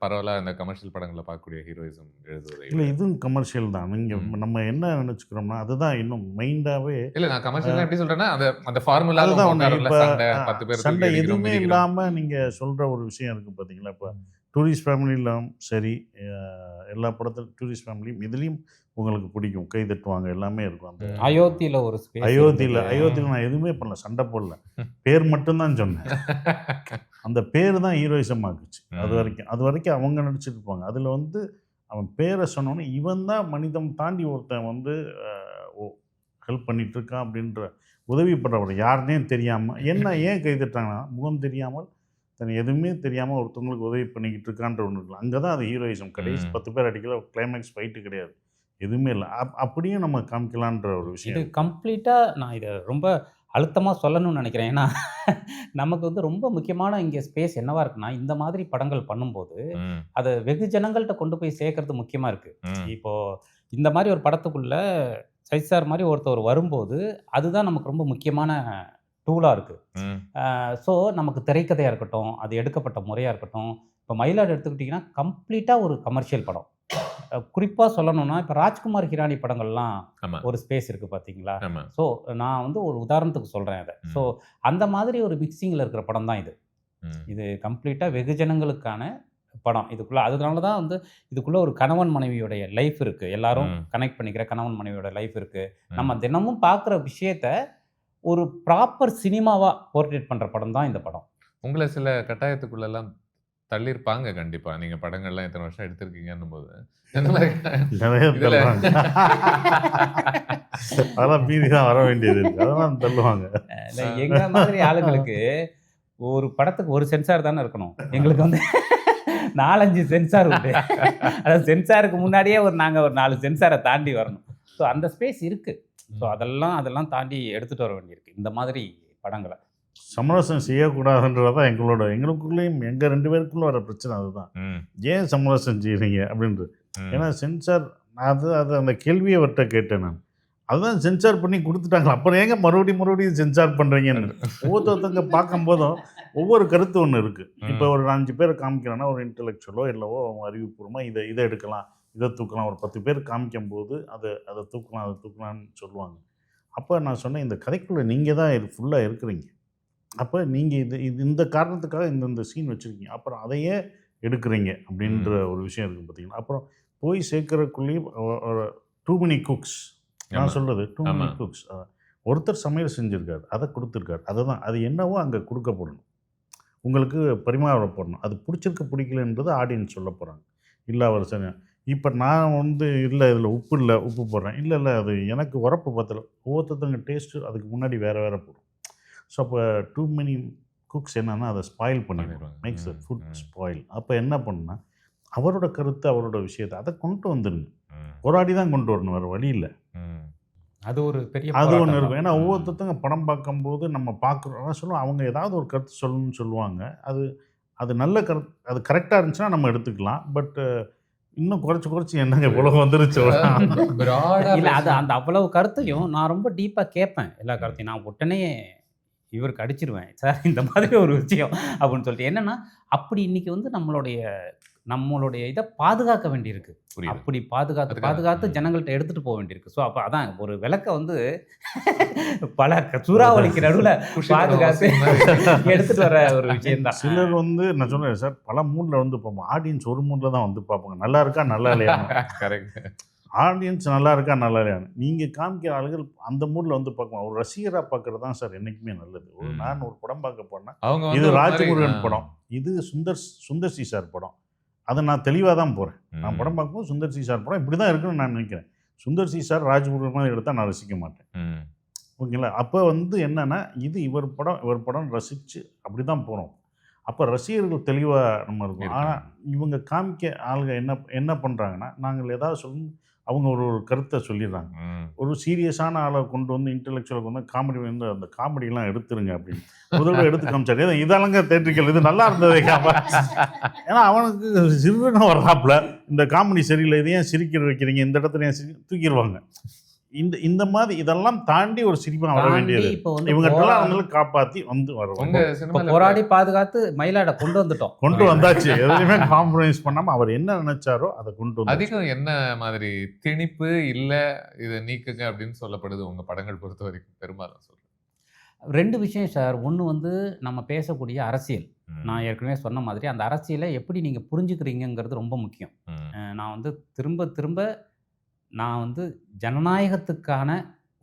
பரவாயில்ல இந்த கமர்ஷியல் படங்களில் பார்க்கக்கூடிய ஹீரோயிசம் எழுதுவதை இல்லை, இதுவும் கமர்ஷியல் தான். நீங்கள் நம்ம என்ன நினச்சிக்கிறோம்னா அதுதான் இன்னும் மைண்டாகவே இல்லை. நான் கமர்ஷியல் எப்படி சொல்கிறேன்னா அந்த ஃபார்முலா அதுதான் ஒன்று. இப்போ சண்டை 10 பேர் சண்டை எதுவுமே இல்லாமல் நீங்கள் சொல்கிற ஒரு விஷயம் இருக்குது பார்த்தீங்களா? இப்போ டூரிஸ்ட் ஃபேமிலியிலும் சரி, எல்லா படத்தில் டூரிஸ்ட் ஃபேமிலியும் இதுலேயும் உங்களுக்கு பிடிக்கும், கை தட்டுவாங்க, எல்லாமே இருக்கும். அந்த அயோத்தியில் ஒரு அயோத்தியில் நான் எதுவுமே பண்ணல, சண்டை போடல, பேர் மட்டும்தான் சொன்னேன். அந்த பேர் தான் ஹீரோயிசம் ஆக்குச்சு. அது வரைக்கும் அவங்க நடிச்சிட்டு இருப்பாங்க. அதில் வந்து அவன் பேரை சொன்னோன்னே இவன் தான் மனிதம் தாண்டி ஒருத்தன் வந்து ஹெல்ப் பண்ணிட்டு இருக்கான் அப்படின்ற உதவி பண்ணுறவர் யாருன்னே தெரியாமல், என்ன ஏன் கை தட்டுறாங்கன்னா முகம் தெரியாமல் தன் எதுவுமே தெரியாமல் ஒருத்தவங்களுக்கு உதவி பண்ணிக்கிட்டு இருக்கான்ற ஒன்று இருக்கலாம். அங்கே தான் அது ஹீரோயிசம். கடைசி 10 பேர் அடிக்கல, கிளைமேக்ஸ் ஃபைட்டு கிடையாது, எதுவுமே இல்லை. அப்படியும் நம்ம காமிக்கலான்ற ஒரு இது விஷயம். கம்ப்ளீட்டாக நான் இதை ரொம்ப அழுத்தமாக சொல்லணும்னு நினைக்கிறேன். ஏன்னா நமக்கு வந்து ரொம்ப முக்கியமான இங்கே ஸ்பேஸ் என்னவா இருக்குன்னா, இந்த மாதிரி படங்கள் பண்ணும்போது அதை வெகு ஜனங்கள்கிட்ட கொண்டு போய் சேர்க்கறது முக்கியமாக இருக்குது. இப்போது இந்த மாதிரி ஒரு படத்துக்குள்ள சைத் சார் மாதிரி ஒருத்தர் வரும்போது அதுதான் நமக்கு ரொம்ப முக்கியமான டூலாக இருக்குது. ஸோ நமக்கு திரைக்கதையாக இருக்கட்டும், அது எடுக்கப்பட்ட முறையாக இருக்கட்டும். இப்போ மயிலாடு எடுத்துக்கிட்டிங்கன்னா கம்ப்ளீட்டாக ஒரு கமர்ஷியல் படம். குறிப்பாக சொல்லணும்னா இப்போ ராஜ்குமார் ஹிரானி படங்கள்லாம் ஒரு ஸ்பேஸ் இருக்குது பார்த்தீங்களா. ஸோ நான் வந்து ஒரு உதாரணத்துக்கு சொல்கிறேன் அதை. ஸோ அந்த மாதிரி ஒரு மிக்சிங்கில் இருக்கிற படம் தான் இது. இது கம்ப்ளீட்டாக வெகுஜனங்களுக்கான படம். அதனால தான் வந்து இதுக்குள்ளே ஒரு கணவன் மனைவியோடைய லைஃப் இருக்குது. எல்லாரும் கனெக்ட் பண்ணிக்கிற கணவன் மனைவியோட லைஃப் இருக்குது. நம்ம தினமும் பார்க்குற விஷயத்த ஒரு ப்ராப்பர் சினிமாவாக போர்ட்ரேட் பண்ணுற படம் தான் இந்த படம். உங்களை சில கட்டாயத்துக்குள்ளெல்லாம் தள்ளியிருப்பாங்க கண்டிப்பாக. நீங்கள் படங்கள்லாம் இத்தனை வருஷம் எடுத்திருக்கீங்கன்னும் போது நிறைய தள்ளுவாங்க. அதெல்லாம் மீதி தான் வர வேண்டியது இருக்குது, அதெல்லாம் தள்ளுவாங்க. எங்களை மாதிரி ஆளுங்களுக்கு ஒரு படத்துக்கு ஒரு சென்சார் தானே இருக்கணும். எங்களுக்கு வந்து 4-5 சென்சார் உண்டு. அதாவது சென்சாருக்கு முன்னாடியே நாங்கள் ஒரு 4 சென்சாரை தாண்டி வரணும். ஸோ அந்த ஸ்பேஸ் இருக்குது. ஸோ அதெல்லாம் தாண்டி எடுத்துகிட்டு வர வேண்டியிருக்கு இந்த மாதிரி படங்களை. சமரசம் செய்யக்கூடாதுன்றதான் எங்களுக்குள்ளேயும் எங்கள் 2 பேருக்குள்ள வர பிரச்சனை. அதுதான் ஏன் சமரசம் செய்கிறீங்க அப்படின்றது. ஏன்னா சென்சார் அது அந்த கேள்வியை அவர்கிட்ட கேட்டேன் நான். அதுதான் சென்சார் பண்ணி கொடுத்துட்டாங்க, அப்புறம் ஏங்க மறுபடியும் சென்சார் பண்ணுறீங்கன்னு. ஒவ்வொருத்தவங்க பார்க்கும்போதும் ஒவ்வொரு கருத்து ஒன்று இருக்குது. இப்போ ஒரு 5 பேரை காமிக்கிறோன்னா ஒரு இன்டெலெக்சுவலோ இல்லவோ அறிவுபூர்வமாக இதை எடுக்கலாம், இதை தூக்கலாம். ஒரு 10 பேர் காமிக்கும்போது அதை தூக்கலாம்னு சொல்லுவாங்க. அப்போ நான் சொன்னேன், இந்த கதைக்குள்ளே நீங்கள் தான் ஃபுல்லாக இருக்கிறீங்க. அப்போ நீங்கள் இந்த காரணத்துக்காக இந்த சீன் வச்சுருக்கீங்க, அப்புறம் அதையே எடுக்கிறீங்க அப்படின்ற ஒரு விஷயம் இருக்குது பார்த்தீங்கன்னா. அப்புறம் போய் சேர்க்குறக்குள்ளேயும் டூ மெனி குக்ஸ். நான் சொல்கிறது டூ மெனி குக்ஸ். ஒருத்தர் சமையல் செஞ்சுருக்காரு, அதை கொடுத்துருக்காரு. அது என்னவோ அங்கே கொடுக்கப்படணும், உங்களுக்கு பரிமாறப்படணும். அது பிடிக்கலன்றது ஆடியன்ஸ் சொல்ல போகிறாங்க. இல்லை அவர் சரி, இப்போ நான் வந்து இல்லை இதில் உப்பு போடுறேன், இல்லை அது எனக்கு உரப்பு பத்தலை. ஒவ்வொருத்தங்க டேஸ்ட்டு அதுக்கு முன்னாடி வேறு போடும். ஸோ அப்போ டூ மெனி குக்ஸ் என்னன்னா அதை ஸ்பாயில் பண்ணிடுவாங்க, மேக்ஸ் த ஃபுட் ஸ்பாயில். அப்போ என்ன பண்ணுன்னா அவரோட கருத்து, அவரோட விஷயத்தை அதை கொண்டு வந்துடுங்க. போராடி தான் கொண்டு வரணும், வேறு வழி இல்லை. அது ஒரு பெரிய அது ஒன்று இருக்கும். ஏன்னா ஒவ்வொருத்தங்க படம் பார்க்கும்போது நம்ம பார்க்குறோம் சொல்லுவோம், அவங்க ஏதாவது ஒரு கருத்து சொல்லணும்னு சொல்லுவாங்க. அது நல்ல கருத்து, அது கரெக்டாக இருந்துச்சுன்னா நம்ம எடுத்துக்கலாம். பட் இன்னும் குறைச்சி என்னங்க இவ்வளவு வந்துருச்சு இல்லை, அது அந்த அவ்வளவு கருத்தையும் நான் ரொம்ப டீப்பாக கேட்பேன். எல்லா கருத்தையும் நான் உடனே இவருக்கு அடிச்சிருவேன், சார் இந்த மாதிரி ஒரு விஷயம் அப்படின்னு சொல்லிட்டு. என்னென்னா அப்படி இன்றைக்கி வந்து நம்மளுடைய இதை பாதுகாக்க வேண்டியிருக்கு. அப்படி பாதுகாத்து ஜனங்கள்கிட்ட எடுத்துகிட்டு போக வேண்டியிருக்கு. ஸோ அப்போ அதான் ஒரு விளக்கை வந்து பல சூறாவளிக்கு நடுவில் பாதுகாத்து எடுத்துகிட்டு வர ஒரு விஷயம்தான். சிலர் வந்து நான் சொன்னேன் சார், பல மூடில் வந்து பார்ப்போம். ஆடியன்ஸ் ஒரு மூடில் தான் வந்து பார்ப்பாங்க, நல்லா இருக்கா நல்லா இல்லையா. கரெக்ட். ஆடியன்ஸ் நல்லா இருக்கா நல்லா இல்லையான்னு நீங்கள் காமிக்கிற ஆளுகள் அந்த மூடில் வந்து பார்க்கலாம். ஒரு ரசிகராக பார்க்குறது தான் சார் என்றைக்குமே நல்லது. நான் ஒரு படம் பார்க்க போனேன், இது ராஜ்முருகன் படம், இது சுந்தர் சி சார் படம், அதை நான் தெளிவாக தான் போகிறேன். நான் படம் பார்க்கும்போது சுந்தர் சி சார் படம் இப்படி தான் இருக்குன்னு நான் நினைக்கிறேன். சுந்தர் சி சார் ராஜ்முருகன் மாதிரி எடுத்தால் நான் ரசிக்க மாட்டேன். ஓகேங்களா. அப்போ வந்து என்னென்னா இது இவர் படம் ரசித்து அப்படி தான் போகிறோம். அப்போ ரசிகர்கள் தெளிவாக நம்ம இருக்கோம். ஆனால் இவங்க காமிக்க ஆளுங்க என்ன பண்ணுறாங்கன்னா, நாங்கள் ஏதாவது சொல்லணும், அவங்க ஒரு கருத்தை சொல்லிடுறாங்க. ஒரு சீரியஸான ஆளை கொண்டு வந்து இன்டெலெக்சுவலை கொண்டு வந்து காமெடி வந்து அந்த காமெடியெல்லாம் எடுத்துருங்க அப்படின்னு முதல்ல எடுத்து காமிச்சாரு. இதெல்லாங்க தேட்டரிக்கல், இது நல்லா இருந்தது. ஏன்னா அவனுக்கு சிறுவனும் வர்றாப்புல, இந்த காமெடி சரியில்லை, இதையும் சிரிக்க வைக்கிறீங்க, இந்த இடத்துல ஏன் தூக்கிடுவாங்க. இந்த மாதிரி இதெல்லாம் தாண்டி ஒரு சிரிப்பா வர வேண்டியது. இவங்க காப்பாற்றி வந்து வருவாங்க. போராடி பாதுகாத்து மயிலாட கொண்டு வந்தாச்சு. எதுலையுமே காம்ப்ரமைஸ் பண்ணாமல் அவர் என்ன நினைச்சாரோ அதை கொண்டு வந்து. அதிகம் என்ன மாதிரி திணிப்பு இல்லை இதை நீக்குங்க அப்படின்னு சொல்லப்படுது உங்கள் படங்கள் பொறுத்த வரைக்கும்? பெரும்பாலும் சொல்கிறேன் 2 விஷயம் சார். ஒன்று வந்து நம்ம பேசக்கூடிய அரசியல். நான் ஏற்கனவே சொன்ன மாதிரி அந்த அரசியலை எப்படி நீங்கள் புரிஞ்சுக்கிறீங்கிறது ரொம்ப முக்கியம். நான் வந்து திரும்ப நான் வந்து ஜனநாயகத்துக்கான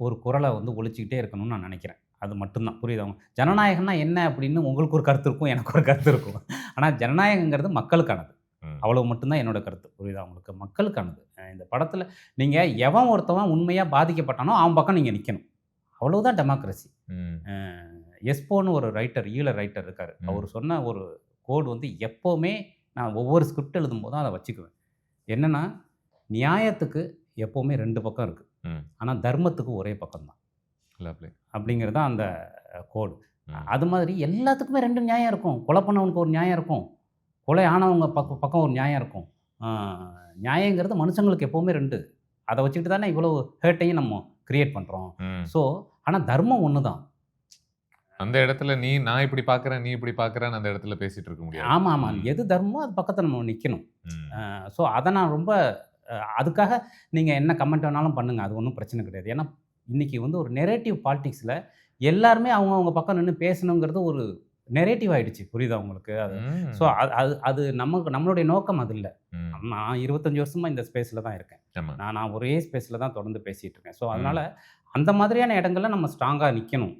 ஒரு குரலை வந்து ஒழிச்சிக்கிட்டே இருக்கணும்னு நான் நினைக்கிறேன். அது மட்டும்தான். புரியுது? ஜனநாயகம்னா என்ன அப்படின்னு உங்களுக்கு ஒரு கருத்து இருக்கும், எனக்கு ஒரு கருத்து இருக்கும். ஆனால் ஜனநாயகங்கிறது மக்களுக்கானது. அவ்வளோ மட்டும்தான் என்னோட கருத்து. புரியுதா உங்களுக்கு? மக்களுக்கானது. இந்த படத்தில் நீங்கள் எவன் ஒருத்தவன் உண்மையாக பாதிக்கப்பட்டானோ அவன் பக்கம் நீங்கள் நிற்கணும். அவ்வளவுதான் டெமோக்ரஸி. எஸ்போன்னு ஒரு ரைட்டர், ஈழ ரைட்டர் இருக்கார். அவர் சொன்ன ஒரு கோடு வந்து எப்போவுமே நான் ஒவ்வொரு ஸ்கிரிப்ட் எழுதும்போதும் அதை வச்சுக்குவேன். என்னன்னா, நியாயத்துக்கு எப்போவுமே 2 பக்கம் இருக்கு. ம். ஆனா தர்மத்துக்கு ஒரே பக்கம் தான். லவ்லி. அப்படிங்கிறது தான் அந்த கோடு. ம். அது மாதிரி எல்லாத்துக்குமே 2 நியாயம் இருக்கும். கொலை பண்ணவனுக்கு ஒரு நியாயம் இருக்கும். கொலை ஆனவங்க பக்கம் ஒரு நியாயம் இருக்கும். ஆ நியாயங்கிறது மனுஷங்களுக்கு எப்பவுமே 2. அத வச்சுக்கிட்டு தானே இவ்வளவு ஹேர்ட்டையும் நம்ம கிரியேட் பண்றோம். ம். ஸோ ஆனா தர்மம் ஒண்ணு தான். அந்த இடத்துல நான் இப்படி பார்க்குறேன், நீ இப்படி பார்க்குறேன்னு அந்த இடத்துல பேசிட்டு இருக்க முடியாது. ஆமா. ம். எது தர்மமோ அது பக்கத்துல நம்ம நிக்கணும். ம். ஸோ அத நான் ரொம்ப அதுக்காக நீங்க என்ன கமெண்ட் வேணாலும் பண்ணுங்க. அது ஒண்ணும் பிரச்சனை கிடையாது. ஏன்னா, இன்னைக்கு வந்து ஒரு நெரேட்டிவ் பாலிடிக்ஸ்ல எல்லாருமே அவங்க பக்கம் நின்னு பேசணுங்கிறது ஒரு நெரேட்டிவ் ஆயிடுச்சு. புரியுதா உங்களுக்கு? அது ம். ஸோ அது நம்மளுடைய நோக்கம் அது இல்ல. ம். நான் 25 வருஷமா இந்த ஸ்பேஸ்ல தான் இருக்கேன். ஆமா. நான் ஒரே ஸ்பேஸ்ல தான் தொடர்ந்து பேசிட்டு இருக்கேன். ஸோ ம். அதனால அந்த மாதிரியான இடங்கள்ல நம்ம ஸ்ட்ராங்கா நிக்கணும்.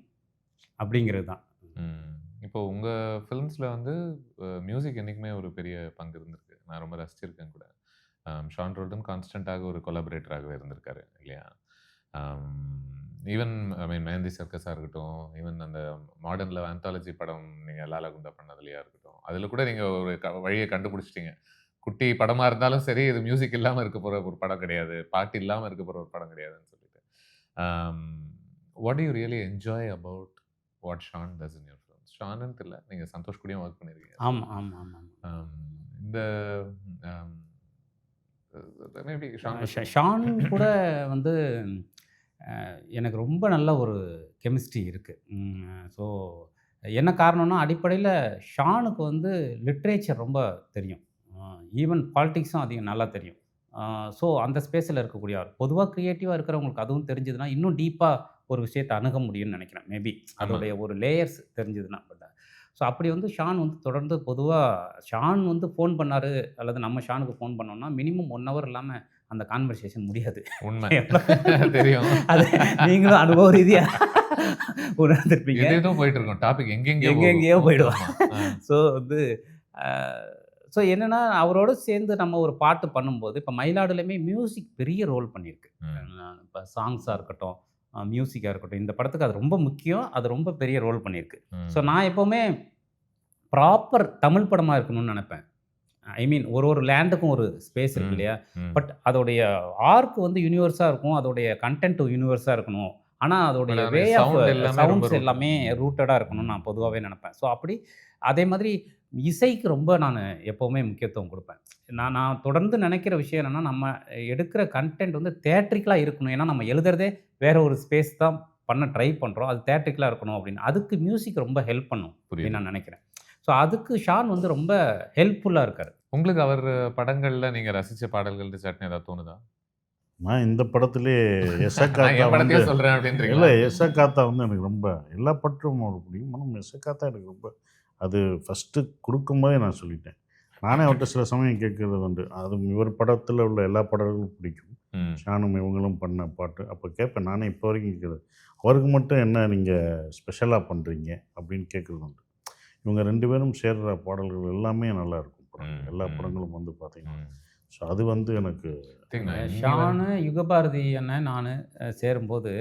அப்படிங்கிறது தான். ம். இப்போ உங்க ஃபிலிம்ஸ்ல வந்து மியூசிக் என்னைக்குமே ஒரு பெரிய பங்கு இருந்திருக்கு. நான் ரொம்ப ரசிச்சிருக்கேன் கூட. ஷான் ரோல்டன் கான்ஸ்டன்ட்டாக ஒரு கொலாபரேட்டராகவே இருந்திருக்காரு இல்லையா? ஈவன் மெஹந்தி சர்க்கஸாக இருக்கட்டும், ஈவன் அந்த மாடர்னில் ஆந்தாலஜி படம் நீங்கள் லாலா குண்டா பண்ணதுலையா இருக்கட்டும், அதில் கூட நீங்கள் ஒரு வழியை கண்டுபிடிச்சிட்டீங்க. குட்டி படமாக இருந்தாலும் சரி, இது மியூசிக் இல்லாமல் இருக்க போகிற ஒரு படம் கிடையாது, பாட்டு இல்லாமல் இருக்க போகிற ஒரு படம் கிடையாதுன்னு சொல்லிட்டு. What do you really enjoy about what Shaan does in your films? ஷானுன்னு இல்லை, நீங்கள் சந்தோஷ் கூடயும் ஒர்க் பண்ணியிருக்கீங்க. ஆமா. இந்த மேபி ஷான் கூட வந்து எனக்கு ரொம்ப நல்ல ஒரு கெமிஸ்ட்ரி இருக்கு. ஸோ என்ன காரணம்னா, அடிப்படையில ஷானுக்கு வந்து லிட்ரேச்சர் ரொம்ப தெரியும். ஈவன் பாலிடிக்ஸும் அதிகம் நல்லா தெரியும். ஸோ அந்த ஸ்பேஸில் இருக்கக்கூடிய ஆள். பொதுவா கிரியேட்டிவா இருக்கிறவங்களுக்கு அதுவும் தெரிஞ்சதுன்னா, இன்னும் டீப்பா ஒரு விஷயத்த அணுக முடியும்னு நினைக்கிறேன். மேபி அதோடைய ஒரு லேயர்ஸ் தெரிஞ்சதுன்னா. ஸோ அப்படி வந்து ஷான் வந்து தொடர்ந்து பொதுவா ஷான் வந்து ஃபோன் பண்ணாரு, அல்லது நம்ம ஷானுக்கு ஃபோன் பண்ணோம்னா, மினிமம் 1 ஹவர் இல்லாம அந்த கான்வர்சேஷன் முடியாது. உண்மை. தெரியும். அது நீங்களும் அனுபவ ரீதியா உணர்ந்திருப்பீங்க. ஏதேதோ போயிட்டு இருக்கோம். டாபிக் எங்கெங்கேயோ போயிடுவோம். ஸோ வந்து ஸோ என்னன்னா, அவரோட சேர்ந்து நம்ம ஒரு பாட்டு பண்ணும்போது, இப்போ மயிலாடுலயுமே மியூசிக் பெரிய ரோல் பண்ணியிருக்கு. இப்போ சாங்ஸா இருக்கட்டும், மியூசிக்கா இருக்கட்டும், இந்த படத்துக்கு அது ரொம்ப முக்கியம். அது ரொம்ப பெரிய ரோல் பண்ணியிருக்கு. ஸோ நான் எப்பவுமே ப்ராப்பர் தமிழ் படமா இருக்கணும்னு நினைப்பேன். ஐ மீன் ஒரு லேண்டுக்கும் ஒரு ஸ்பேஸ் இருக்கு இல்லையா? பட் அதோடைய ஆர்க் வந்து யூனிவர்ஸா இருக்கும். அதோடைய கண்டென்ட் யூனிவர்ஸா இருக்கணும். ஆனா அதோடைய வே ஆஃப் சவுண்ட்ஸ் எல்லாமே ரூட்டடா இருக்கணும்னு நான் பொதுவாகவே நினைப்பேன். ஸோ அப்படி அதே மாதிரி இசைக்கு ரொம்ப நான் எப்போவுமே முக்கியத்துவம் கொடுப்பேன். நான் தொடர்ந்து நினைக்கிற விஷயம் என்னென்னா, நம்ம எடுக்கிற கண்டென்ட் வந்து தியேட்ரிக்கலாக இருக்கணும். ஏன்னா நம்ம எழுதுறதே வேற ஒரு ஸ்பேஸ் தான் பண்ண ட்ரை பண்ணுறோம். அது தியேட்ரிக்கலாக இருக்கணும் அப்படின்னு. அதுக்கு மியூசிக் ரொம்ப ஹெல்ப் பண்ணும் அப்படின்னு நான் நினைக்கிறேன். ஸோ அதுக்கு ஷான் வந்து ரொம்ப ஹெல்ப்ஃபுல்லாக இருக்கார். உங்களுக்கு அவர் படங்களில் நீங்கள் ரசித்த பாடல்கள் சட்னி ஏதாவது தோணுதா? நான் இந்த படத்திலே எசக்காத்தா படத்தையே சொல்கிறேன் அப்படின்றீங்க. இல்லை, எசக்காத்தா வந்து எனக்கு ரொம்ப எல்லா படமும் அவருக்கு பிடிக்கும். ஆனால் எசக்காத்தா எனக்கு ரொம்ப அது ஃபஸ்ட்டு கொடுக்கும்போதே நான் சொல்லிட்டேன். நானே அவர்கிட்ட சில சமயம் கேட்குறது உண்டு. அது இவர் படத்தில் உள்ள எல்லா பாடல்களும் பிடிக்கும். ஷானும் இவங்களும் பண்ண பாட்டு அப்போ கேட்பேன். நானே இப்போ வரைக்கும் கேட்குறது. அவருக்கு மட்டும் என்ன நீங்கள் ஸ்பெஷலாக பண்ணுறீங்க அப்படின்னு கேட்குறது உண்டு. இவங்க 2 பேரும் சேர்கிற பாடல்கள் எல்லாமே நல்லாயிருக்கும். எல்லா படங்களும் வந்து பார்த்தீங்கன்னா. ஸோ அது வந்து எனக்கு ஷானு, யுகபாரதி அண்ணன் நான் சேரும்போது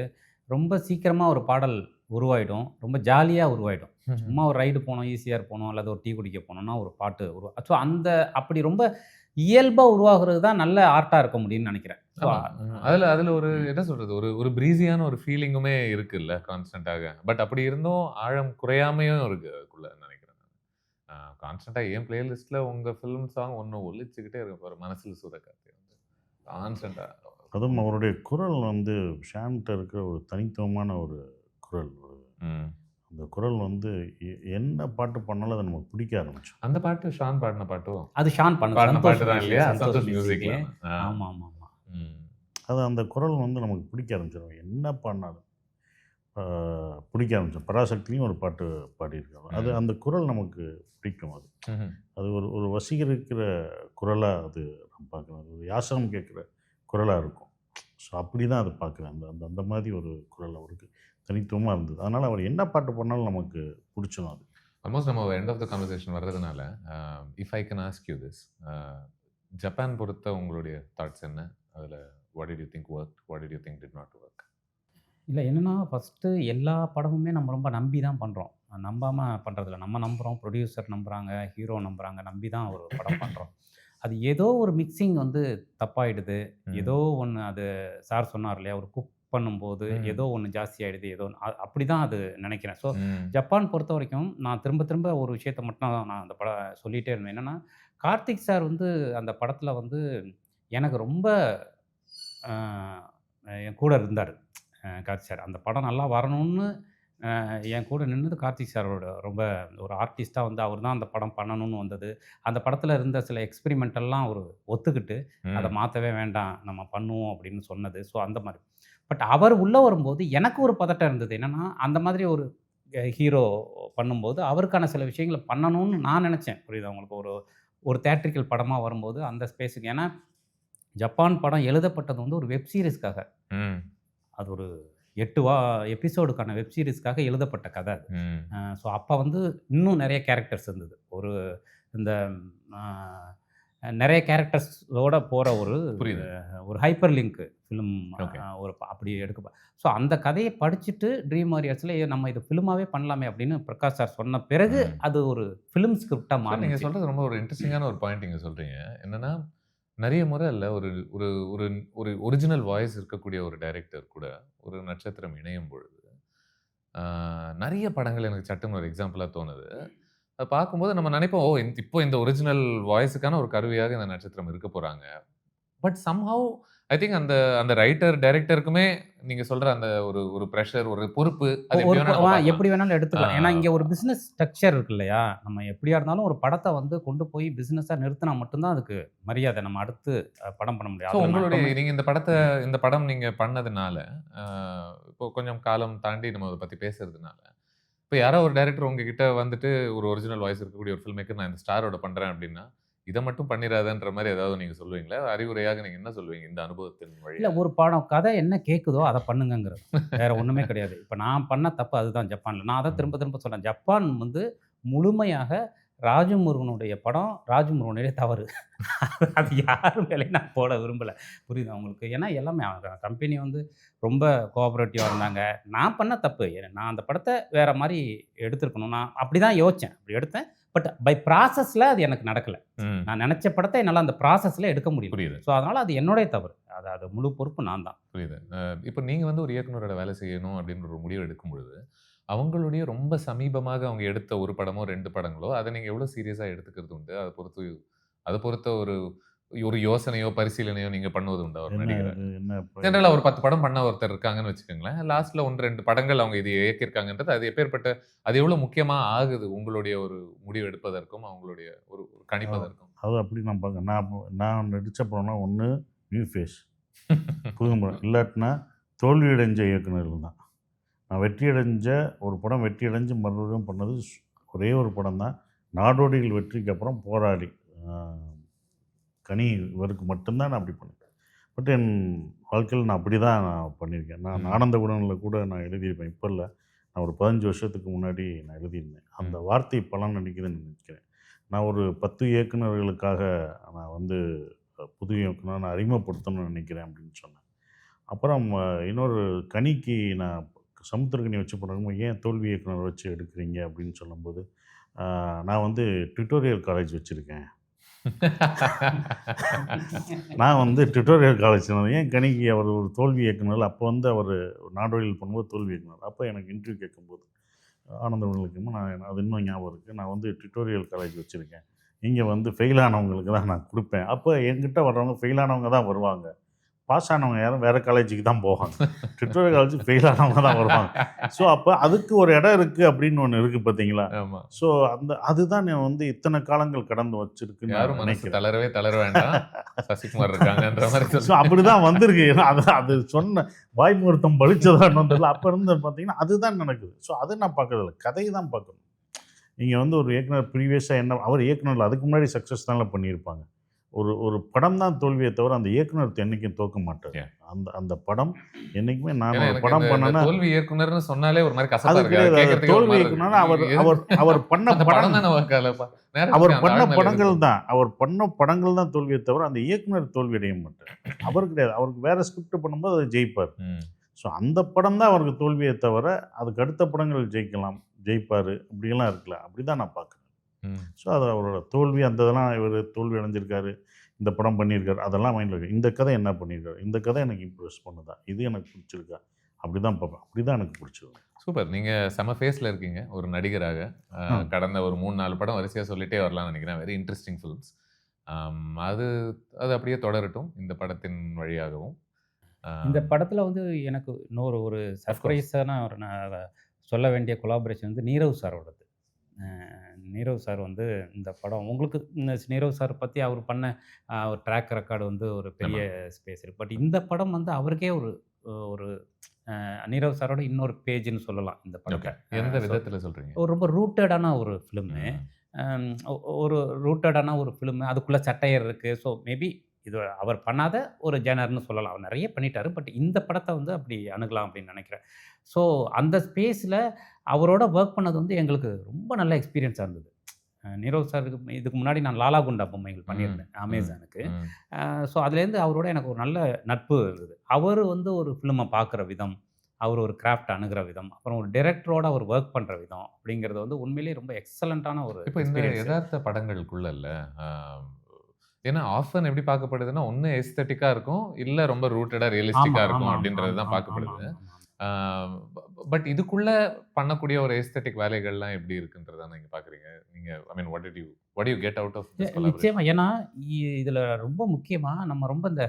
ரொம்ப சீக்கிரமாக ஒரு பாடல் உருவாயிடும். ரொம்ப ஜாலியாக உருவாயிடும். சும்மா ஒரு ரைடு போனோம், ஈஸியாக போனோம், அல்லது ஒரு டீ குடிக்க போனோம்னா ஒரு பாட்டு ஸோ அப்படி ரொம்ப இயல்பாக உருவாகிறது தான் நல்ல ஆர்ட்டாக இருக்க முடியும்னு நினைக்கிறேன். அதில் ஒரு என்ன சொல்கிறது, ஒரு ப்ரீஸியான ஒரு ஃபீலிங்குமே இருக்குல்ல கான்ஸ்டண்ட்டாக. பட் அப்படி இருந்தும் ஆழம் குறையாமையும் இருக்குது அதுக்குள்ளே நினைக்கிறேன். கான்ஸ்டண்ட்டாக என் பிளேலிஸ்ட்டில் உங்கள் ஃபிலிம் சாங் ஒன்று ஒழிச்சுக்கிட்டே இருக்க போகிற மனசில் சூறக்காற்று வந்து கான்ஸ்டண்ட்டாக. அதுவும் அவருடைய குரல் வந்து ஷான்கிட்ட இருக்கிற ஒரு தனித்துவமான ஒரு குரல். அந்த குரல் வந்து என்ன பாட்டு பண்ணாலும் அது நமக்கு பிடிக்க ஆரம்பிச்சு. அந்த பாட்டு ஷான் பாடின பாட்டோ? அது ஷான் பாடின பாட்டு தான் இல்லையா? சந்தோஷ் மியூசிக்ல. ஆமாம். அது அந்த குரல் வந்து நமக்கு பிடிக்க ஆரம்பிச்சிடும். என்ன பாடினாலும் பிடிக்க ஆரம்பிச்சோம். பராசக்திலையும் ஒரு பாட்டு பாடியிருக்காங்க. அது அந்த குரல் நமக்கு பிடிக்கும். அது ஒரு வசீகரிக்கிற குரலாக அது நான் பார்க்குறேன். அது ஒரு யாசகம் கேட்குற குரலாக இருக்கும். ஸோ அப்படி தான் அதை பார்க்குறேன். அந்த மாதிரி ஒரு குரல் அவருக்கு தனித்துவமாக இருந்தது. அதனால் அவர் என்ன பாட்டு பண்ணாலும் நமக்கு பிடிச்சிடும். அது ஆல்மோஸ்ட் நம்ம எண்ட் ஆஃப் த கான்வர்சேஷன் வர்றதுனால if I can ask you this, Japan பொறுத்த உங்களுடைய தாட்ஸ் என்ன? அதில் what did you think work, what did you think did not work? இல்லை என்னென்னா, ஃபஸ்ட்டு எல்லா படமுமே நம்ம ரொம்ப நம்பி தான் பண்ணுறோம். நம்பாமல் பண்ணுறதில்ல. நம்ம நம்புகிறோம், ப்ரொடியூசர் நம்புகிறாங்க, ஹீரோ நம்புகிறாங்க, நம்பி தான் ஒரு படம் பண்ணுறோம். அது ஏதோ ஒரு மிக்சிங் வந்து தப்பாயிடுது. ஏதோ ஒன்று அது சார் சொன்னார் இல்லையா, ஒரு குக் பண்ணும்போது ஏதோ ஒன்று ஜாஸ்தி ஆகிடுது, ஏதோ அப்படி தான் அது நினைக்கிறேன். ஸோ ஜப்பான் பொறுத்த வரைக்கும் நான் திரும்ப திரும்ப ஒரு விஷயத்த மட்டும் நான் அந்த சொல்லிகிட்டே இருந்தேன். என்னென்னா, கார்த்திக் சார் வந்து அந்த படத்தில் வந்து எனக்கு ரொம்ப என் கூட இருந்தார். கார்த்திக் சார் அந்த படம் நல்லா வரணும்னு என் கூட நின்னது கார்த்திக் சாரோட ரொம்ப ஒரு ஆர்டிஸ்ட்டாக வந்து அவர் தான் அந்த படம் பண்ணணும்னு வந்தது. அந்த படத்தில் இருந்த சில எக்ஸ்பெரிமெண்டெல்லாம் அவர் ஒத்துக்கிட்டு அதை மாற்றவே வேண்டாம் நம்ம பண்ணுவோம் அப்படின்னு சொன்னது. ஸோ அந்த மாதிரி. பட் அவர் உள்ளே வரும்போது எனக்கு ஒரு பதட்டம் இருந்தது. என்னென்னா, அந்த மாதிரி ஒரு ஹீரோ பண்ணும்போது அவருக்கான சில விஷயங்களை பண்ணணும்னு நான் நினச்சேன். புரியுது உங்களுக்கு? ஒரு ஒரு தியேட்ரிக்கல் படமாக வரும்போது அந்த ஸ்பேஸுக்கு. ஏன்னா ஜப்பான் படம் எழுதப்பட்டது வந்து ஒரு வெப் சீரிஸ்க்காக. அது ஒரு 8 எபிசோடுக்கான வெப் சீரிஸ்க்காக எழுதப்பட்ட கதை அது. ஸோ அப்போ வந்து இன்னும் நிறைய கேரக்டர்ஸ் இருந்தது. ஒரு இந்த நிறைய கேரக்டர்ஸோட போகிற ஒரு ஹைப்பர் லிங்க் ஃபிலிம் ஒரு அப்படி எடுக்க. ஸோ அந்த கதையை படிச்சுட்டு ட்ரீம் வாரியர்ஸில் நம்ம இது ஃபிலிமாகவே பண்ணலாமே அப்படின்னு பிரகாஷ் சார் சொன்ன பிறகு அது ஒரு ஃபிலிம் ஸ்கிரிப்டாக மாறி. நீங்கள் சொல்கிறது ரொம்ப ஒரு இன்ட்ரெஸ்டிங்கான ஒரு பாயிண்ட் நீங்கள் சொல்கிறீங்க. என்னென்னா, நிறைய முறை இல்லை, ஒரு ஒரு ஒரு ஒரு ஒரிஜினல் வாய்ஸ் இருக்கக்கூடிய ஒரு டைரக்டர் கூட ஒரு நட்சத்திரம் இணையும் பொழுது நிறைய படங்கள் எனக்கு சட்டுன்னு ஒரு எக்ஸாம்பிளாக தோணுது. அதை பார்க்கும்போது நம்ம நினைப்போம், ஓ இப்போ இந்த ஒரிஜினல் வாய்ஸுக்கான ஒரு கருவியாக இந்த நட்சத்திரம் இருக்க போகிறாங்க. பட் சம்ஹவ் ஐ திங்க் அந்த அந்த ரைட்டர் டைரக்டருக்குமே நீங்க சொல்ற அந்த ஒரு ஒரு ப்ரெஷர், ஒரு பொறுப்பு எப்படி வேணாலும் எடுத்துக்கலாம். ஏன்னா இங்க ஒரு பிசினஸ் ஸ்ட்ரக்சர் இருக்கு இல்லையா? நம்ம எப்படியா இருந்தாலும் ஒரு படத்தை வந்து கொண்டு போய் பிசினஸா நிறுத்தினா மட்டும்தான் அதுக்கு மரியாதை. நம்ம அடுத்து படம் பண்ண முடியாது. உங்களுடைய நீங்க இந்த படம் நீங்க பண்ணதுனால இப்போ கொஞ்சம் காலம் தாண்டி நம்ம அதை பத்தி பேசுறதுனால, இப்போ யாரோ ஒரு டைரக்டர் உங்ககிட்ட வந்துட்டு ஒரு ஒரிஜினல் வாய்ஸ் இருக்கக்கூடிய ஒரு ஃபில்ம் மேக்கர் நான் இந்த ஸ்டாரோட பண்றேன் அப்படின்னா, இதை மட்டும் பண்ணிடாதன்ற மாதிரி ஏதாவது நீங்க சொல்லுவீங்களா? அறிவுரையாக நீங்க என்ன சொல்லுவீங்க இந்த அனுபவத்தின் வழி? இல்லை, ஒரு படம் கதை என்ன கேட்குதோ அதை பண்ணுங்கிறது, வேற ஒன்றுமே கிடையாது. இப்போ நான் பண்ண தப்பு அதுதான் ஜப்பானில். நான் அதை திரும்ப திரும்ப சொன்னேன். ஜப்பான் வந்து முழுமையாக ராஜமுருகனுடைய படம், ராஜமுருகனுடைய தவறு. அது யாரும் மேலேயும் நான் போட விரும்பலை. புரியுது அவங்களுக்கு? ஏன்னா எல்லாமே கம்பெனி வந்து ரொம்ப கோஆப்ரேட்டிவாக இருந்தாங்க. நான் பண்ண தப்பு. நான் அந்த படத்தை வேற மாதிரி எடுத்துருக்கணும். நான் அப்படி தான் யோசித்தேன், அப்படி எடுத்தேன். பட் பை ப்ராசஸில் அது எனக்கு நடக்கலை. நான் நினச்ச படத்தை என்னால் அந்த ப்ராசஸில் எடுக்க முடியும். புரியுது. ஸோ அதனால் அது என்னுடைய தவறு. அது முழு பொறுப்பு நான் தான். புரியுது. இப்போ நீங்கள் வந்து ஒரு இயக்குனரோட வேலை செய்யணும் அப்படின்ற ஒரு முடிவு எடுக்கும் பொழுது, அவங்களுடைய ரொம்ப சமீபமாக அவங்க எடுத்த ஒரு படமோ 2 படங்களோ அதை நீங்கள் எவ்வளோ சீரியஸாக எடுத்துக்கிறது உண்டு? அதை பொறுத்த ஒரு ஒரு யோசனையோ பரிசீலனையோ நீங்கள் பண்ணுவது உண்டு? அவர் நடிகர் ஜெனரலாக ஒரு 10 படம் பண்ண ஒருத்தர் இருக்காங்கன்னு வச்சுக்கோங்களேன். லாஸ்ட்டில் 1-2 படங்கள் அவங்க இது இயக்கியிருக்காங்கன்றது அது எப்பேற்பட்ட, அது எவ்வளோ முக்கியமாக ஆகுது உங்களுடைய ஒரு முடிவு எடுப்பதற்கும் அவங்களுடைய ஒரு கணிப்பதற்கும்? அது அப்படி நான் பார்க்க, நான் நடித்த படம்னா ஒன்று நியூ ஃபேஸ் புது படம், இல்லாட்டினா தோல்வியடைஞ்ச இயக்குநர்கள் தான். நான் வெற்றி அடைஞ்சு மறுபடியும் பண்ணது ஒரே ஒரு படம் தான். நாடோடிகள் வெற்றிக்கு அப்புறம் போராடி கனி இவருக்கு மட்டும்தான் நான் அப்படி பண்ணியிருக்கேன். பட் என் வாழ்க்கையில் நான் அப்படி தான் நான் பண்ணியிருக்கேன். நான் ஆனந்த குணனில் கூட நான் எழுதியிருப்பேன். இப்போ இல்லை, நான் ஒரு 15 வருஷத்துக்கு முன்னாடி நான் எழுதியிருந்தேன். அந்த வார்த்தை பலன் நினைக்குதுன்னு நினைக்கிறேன். நான் ஒரு 10 இயக்குநர்களுக்காக நான் வந்து புது இயக்குனர் நான் அறிமுகப்படுத்தணும்னு நினைக்கிறேன் அப்படின்னு சொன்னேன். அப்புறம் இன்னொரு கனிக்கு நான் சமுத்திரக்கனி வச்சு பண்ணுறவங்க ஏன் தோல்வி இயக்குனர் வச்சு எடுக்கிறீங்க அப்படின்னு சொல்லும்போது, நான் வந்து டுட்டோரியல் காலேஜ் வச்சுருக்கேன். நான் வந்து டுட்டோரியல் காலேஜ் ஏன் கணிக்கு அவர் ஒரு தோல்வி இயக்குனர். அப்போ வந்து அவர் நாடோடியில் பண்ணும்போது தோல்வி இயக்குனர். அப்போ எனக்கு இன்டர்வியூ கேட்கும்போது ஆனந்தவர்களுக்கு நான் அது இன்னும் ஞாபகம் இருக்குது. நான் வந்து டுட்டோரியல் காலேஜ் வச்சுருக்கேன், இங்கே வந்து ஃபெயில் ஆனவங்களுக்கு தான் நான் கொடுப்பேன். அப்போ என்கிட்ட வர்றவங்க ஃபெயில் ஆனவங்க தான் வருவாங்க, பாஸ் ஆனவங்க யாரும் வேறு காலேஜுக்கு தான் போவாங்க. டுட்டோரியல் காலேஜ் ஃபெயில் ஆனவங்க தான் வருவாங்க. ஸோ அப்போ அதுக்கு ஒரு இடம் இருக்குது அப்படின்னு ஒன்று இருக்குது பார்த்தீங்களா? ஸோ அதுதான் நான் வந்து இத்தனை காலங்கள் கடந்து வச்சிருக்குன்னு நினைக்கிறேன். தளர வேண்டாம், சசிகுமார் இருக்காங்கன்ற மாதிரி. ஸோ அப்படி தான் வந்திருக்கு. அது சொன்ன வாய்மூர்த்தம் பலிச்சதான்னு அப்போ இருந்து பார்த்தீங்கன்னா அதுதான் நடக்குது. ஸோ அது நான் பார்க்கறதில்ல, கதையை தான் பார்க்கணும். நீங்கள் வந்து ஒரு இயக்குனர் ப்ரீவியஸாக என்ன அவர் இயக்குனர் அதுக்கு முன்னாடி சக்ஸஸ் தானே பண்ணியிருப்பாங்க. ஒரு படம் தான் தோல்வியை தவிர அந்த இயக்குனர் என்னைக்கும் தோக்க மாட்டார். அந்த படம் என்னைக்குமே நான் ஒரு படம் பண்ணேன்னா தோல்வி இயக்குனர்னு சொன்னாலே ஒரு மாதிரி கசப்பா இருக்கு. தோல்வி இயக்குனர் அவர் பண்ண படம் அவர் பண்ண படங்கள் தான் தோல்வியை தவிர அந்த இயக்குனர் தோல்வி அடைய மாட்டார். அவர் கிடையாது. அவருக்கு வேற ஸ்கிரிப்ட் பண்ணும்போது அதை ஜெயிப்பார். ஸோ அந்த படம் தான் அவருக்கு தோல்வியை தவிர அதுக்கு அடுத்த படங்கள் ஜெயிக்கலாம். ஜெயிப்பார் இப்படியெல்லாம் இருக்கலாம். அப்படி தான் நான் பார்க்குறேன். ம். ஸோ அது அவரோட தோல்வி அந்த இதெல்லாம் இவர் தோல்வி அடைஞ்சிருக்காரு, இந்த படம் பண்ணியிருக்காரு, அதெல்லாம் மைண்டில் இருக்கு. இந்த கதை என்ன பண்ணியிருக்காரு, இந்த கதை எனக்கு இம்ப்ரெஸ் பண்ணுதா, இது எனக்கு பிடிச்சிருக்கா, அப்படி தான் பார்ப்பேன். அப்படி தான் எனக்கு பிடிச்சிருக்கு. சூப்பர். நீங்க செம ஃபேஸ்ல இருக்கீங்க ஒரு நடிகராக. கடந்த ஒரு 3-4 படம் வரிசையா சொல்லிட்டே வரலாம்னு நினைக்கிறேன். Very interesting films. அது அது அப்படியே தொடரட்டும் இந்த படத்தின் வழியாகவும். இந்த படத்தில் வந்து எனக்கு இன்னொரு ஒரு சர்ப்ரைஸான ஒரு நான் சொல்ல வேண்டிய கொலாபரேஷன் வந்து நீரவ் சாரோடது. நீரவ் சார் வந்து இந்த படம் உங்களுக்கு நீரவ் சார் பற்றி அவர் பண்ண ஒரு ட்ராக் ரெக்கார்டு வந்து ஒரு பெரிய ஸ்பேஸ் இருக்குது. பட் இந்த படம் வந்து அவருக்கே ஒரு ஒரு நீரவ் சாரோட இன்னொரு பேஜ்னு சொல்லலாம் இந்த படத்தை. எந்த விதத்தில் சொல்கிறீங்க? ஒரு ரொம்ப ரூட்டடான ஒரு ஃபிலிமு, ஒரு ரூட்டடான ஒரு ஃபிலிமு, அதுக்குள்ளே சட்டையர் இருக்குது. ஸோ மேபி இது அவர் பண்ணாத ஒரு ஜேனர்னு சொல்லலாம். அவர் நிறைய பண்ணிட்டாரு. பட் இந்த படத்தை வந்து அப்படி அணுகலாம் அப்படின்னு நினைக்கிறேன். ஸோ அந்த ஸ்பேஸில் அவரோட ஒர்க் பண்ணது வந்து எங்களுக்கு ரொம்ப நல்ல எக்ஸ்பீரியன்ஸாக இருந்தது. நீரவ் சாருக்கு இதுக்கு முன்னாடி நான் லாலா குண்டா பொம்மைகள் பண்ணியிருந்தேன் அமேசானுக்கு. ஸோ அதுலேருந்து அவரோட எனக்கு ஒரு நல்ல நட்பு இருந்தது. அவர் வந்து ஒரு ஃபிலிமை பார்க்குற விதம், அவர் ஒரு கிராஃப்ட் அணுகிற விதம், அப்புறம் ஒரு டைரக்டரோட அவர் ஒர்க் பண்ணுற விதம் அப்படிங்கிறது வந்து உண்மையிலேயே ரொம்ப எக்ஸலண்ட்டான ஒரு இப்போ இந்த யதார்த்த படங்களுக்குள்ள இல்லை. ஏன்னா ஆஃபன் எப்படி பார்க்கப்படுதுன்னா ஒன்று எஸ்தட்டிக்காக இருக்கும், இல்லை ரொம்ப ரூட்டடாக ரியலிஸ்டிக்காக இருக்கும் அப்படின்றது தான் பார்க்கப்படுது. பட் இதுக்குள்ள பண்ணக்கூடிய ஒரு எஸ்தட்டிக் வேலைகள்லாம் எப்படி இருக்குன்றதா நீங்கள் பார்க்குறீங்க? நீங்கள் I mean what you get out of this? நிச்சயமா. ஏன்னா இதில் ரொம்ப முக்கியமாக நம்ம ரொம்ப இந்த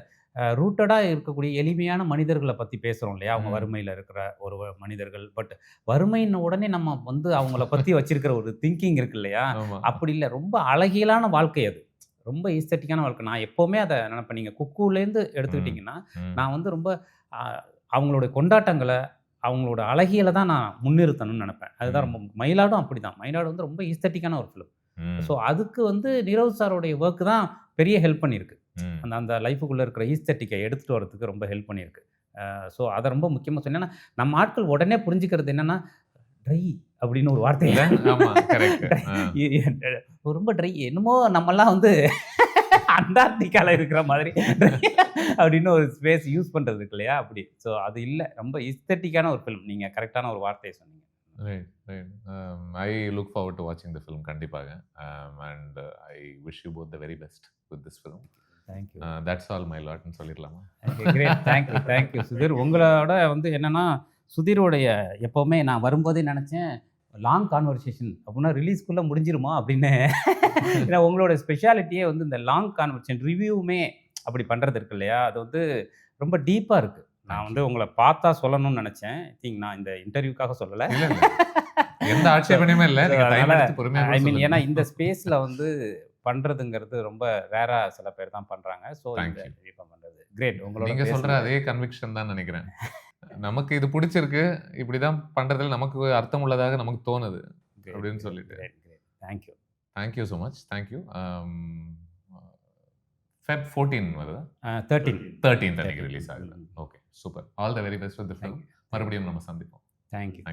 ரூட்டடாக இருக்கக்கூடிய எளிமையான மனிதர்களை பற்றி பேசுகிறோம் இல்லையா? அவங்க வறுமையில் இருக்கிற ஒரு மனிதர்கள். பட் வறுமைன்னு உடனே நம்ம வந்து அவங்கள பற்றி வச்சிருக்கிற ஒரு திங்கிங் இருக்கு இல்லையா? அப்படி இல்லை. ரொம்ப அழகியலான வாழ்க்கை அது, ரொம்ப ஈஸ்தட்டிக்கான வாழ்க்கை. நான் எப்போவுமே அதை நினைப்பேன். நீங்கள் குக்கூலேருந்து எடுத்துக்கிட்டிங்கன்னா நான் வந்து ரொம்ப அவங்களுடைய கொண்டாட்டங்களை, அவங்களோட அழகியலை தான் நான் முன்னிறுத்தணும்னு நினைப்பேன். அதுதான் ரொம்ப. மயிலாடும் அப்படி தான். மயிலாடு வந்து ரொம்ப ஈஸ்தட்டிக்கான ஒரு ஃபிலிம். ஸோ அதுக்கு வந்து நீரவ் சாரோடைய ஒர்க் தான் பெரிய ஹெல்ப் பண்ணியிருக்கு. அந்த லைஃபுக்குள்ளே இருக்கிற ஈஸ்தட்டிக்கை எடுத்துகிட்டு வரதுக்கு ரொம்ப ஹெல்ப் பண்ணியிருக்கு. ஸோ அதை ரொம்ப முக்கியமாக சொன்னேன்னா நம்ம ஆட்கள் உடனே புரிஞ்சுக்கிறது என்னென்னா ட்ரை அப்படின்னு ஒரு வார்த்தை. ரொம்ப ட்ரை என்னமோ நம்மெல்லாம் வந்து அண்டார்டிகாவில் இருக்கிற மாதிரி அப்படின்னு ஒரு ஸ்பேஸ் யூஸ் பண்ணுறது இருக்கு இல்லையா? அப்படி. ஸோ அது இல்லை, ரொம்ப இஸ்தட்டிக்கான ஒரு ஃபிலிம். நீங்கள் கரெக்டான ஒரு வார்த்தையை சொன்னீங்க. ஐ லுக் ஃபார்வர்ட் டு வாட்சிங் தி ஃபிலிம் கண்டிப்பாக. And I wish you both the very best with this film. Thank you. That's all my லாட்னு சொல்லிடலாமா? கிரேட். தேங்க்யூ சுதீர். உங்களோட வந்து என்னென்னா சுதீரோடைய எப்போவுமே நான் வரும்போதே நினச்சேன் லாங் கான்வர்சேஷன் அப்படின்னா ரிலீஸ்க்குள்ளே முடிஞ்சிருமா அப்படின்னு. ஏன்னா உங்களோட ஸ்பெஷாலிட்டியே வந்து இந்த லாங் கான்வர்சேஷன் ரிவ்யூவுமே அப்படி பண்ணுறது இருக்கு இல்லையா? அது வந்து ரொம்ப டீப்பாக இருக்குது. நான் வந்து உங்களை பார்த்தா சொல்லணும்னு நினச்சேன். ஐ திங்க் நான் இந்த இன்டர்வியூக்காக சொல்லலை. எந்த ஆட்சேபனையுமே இல்லை. ஐ மீன் ஏன்னா இந்த ஸ்பேஸில் வந்து பண்ணுறதுங்கிறது ரொம்ப ரேராக சில பேர் தான் பண்ணுறாங்க. ஸோ இந்த இப்போ பண்ணுறது கிரேட். உங்களோட நீங்கள் சொல்கிற அதே கன்விக்ஷன் தான் நினைக்கிறேன். நமக்கு இது பிடிச்சிருக்கு, இப்படி தான் பண்ணுறதுல நமக்கு அர்த்தம் உள்ளதாக நமக்கு தோணுது அப்படின்னு சொல்லிட்டு. Thank you so much. Thank you. Feb 14 வருதா? 13th அன்னைக்கு ரிலீஸ் ஆகுது. Okay, super. All the very best with the film. மறுபடியும் நம்ம சந்திப்போம். தேங்க்யூ.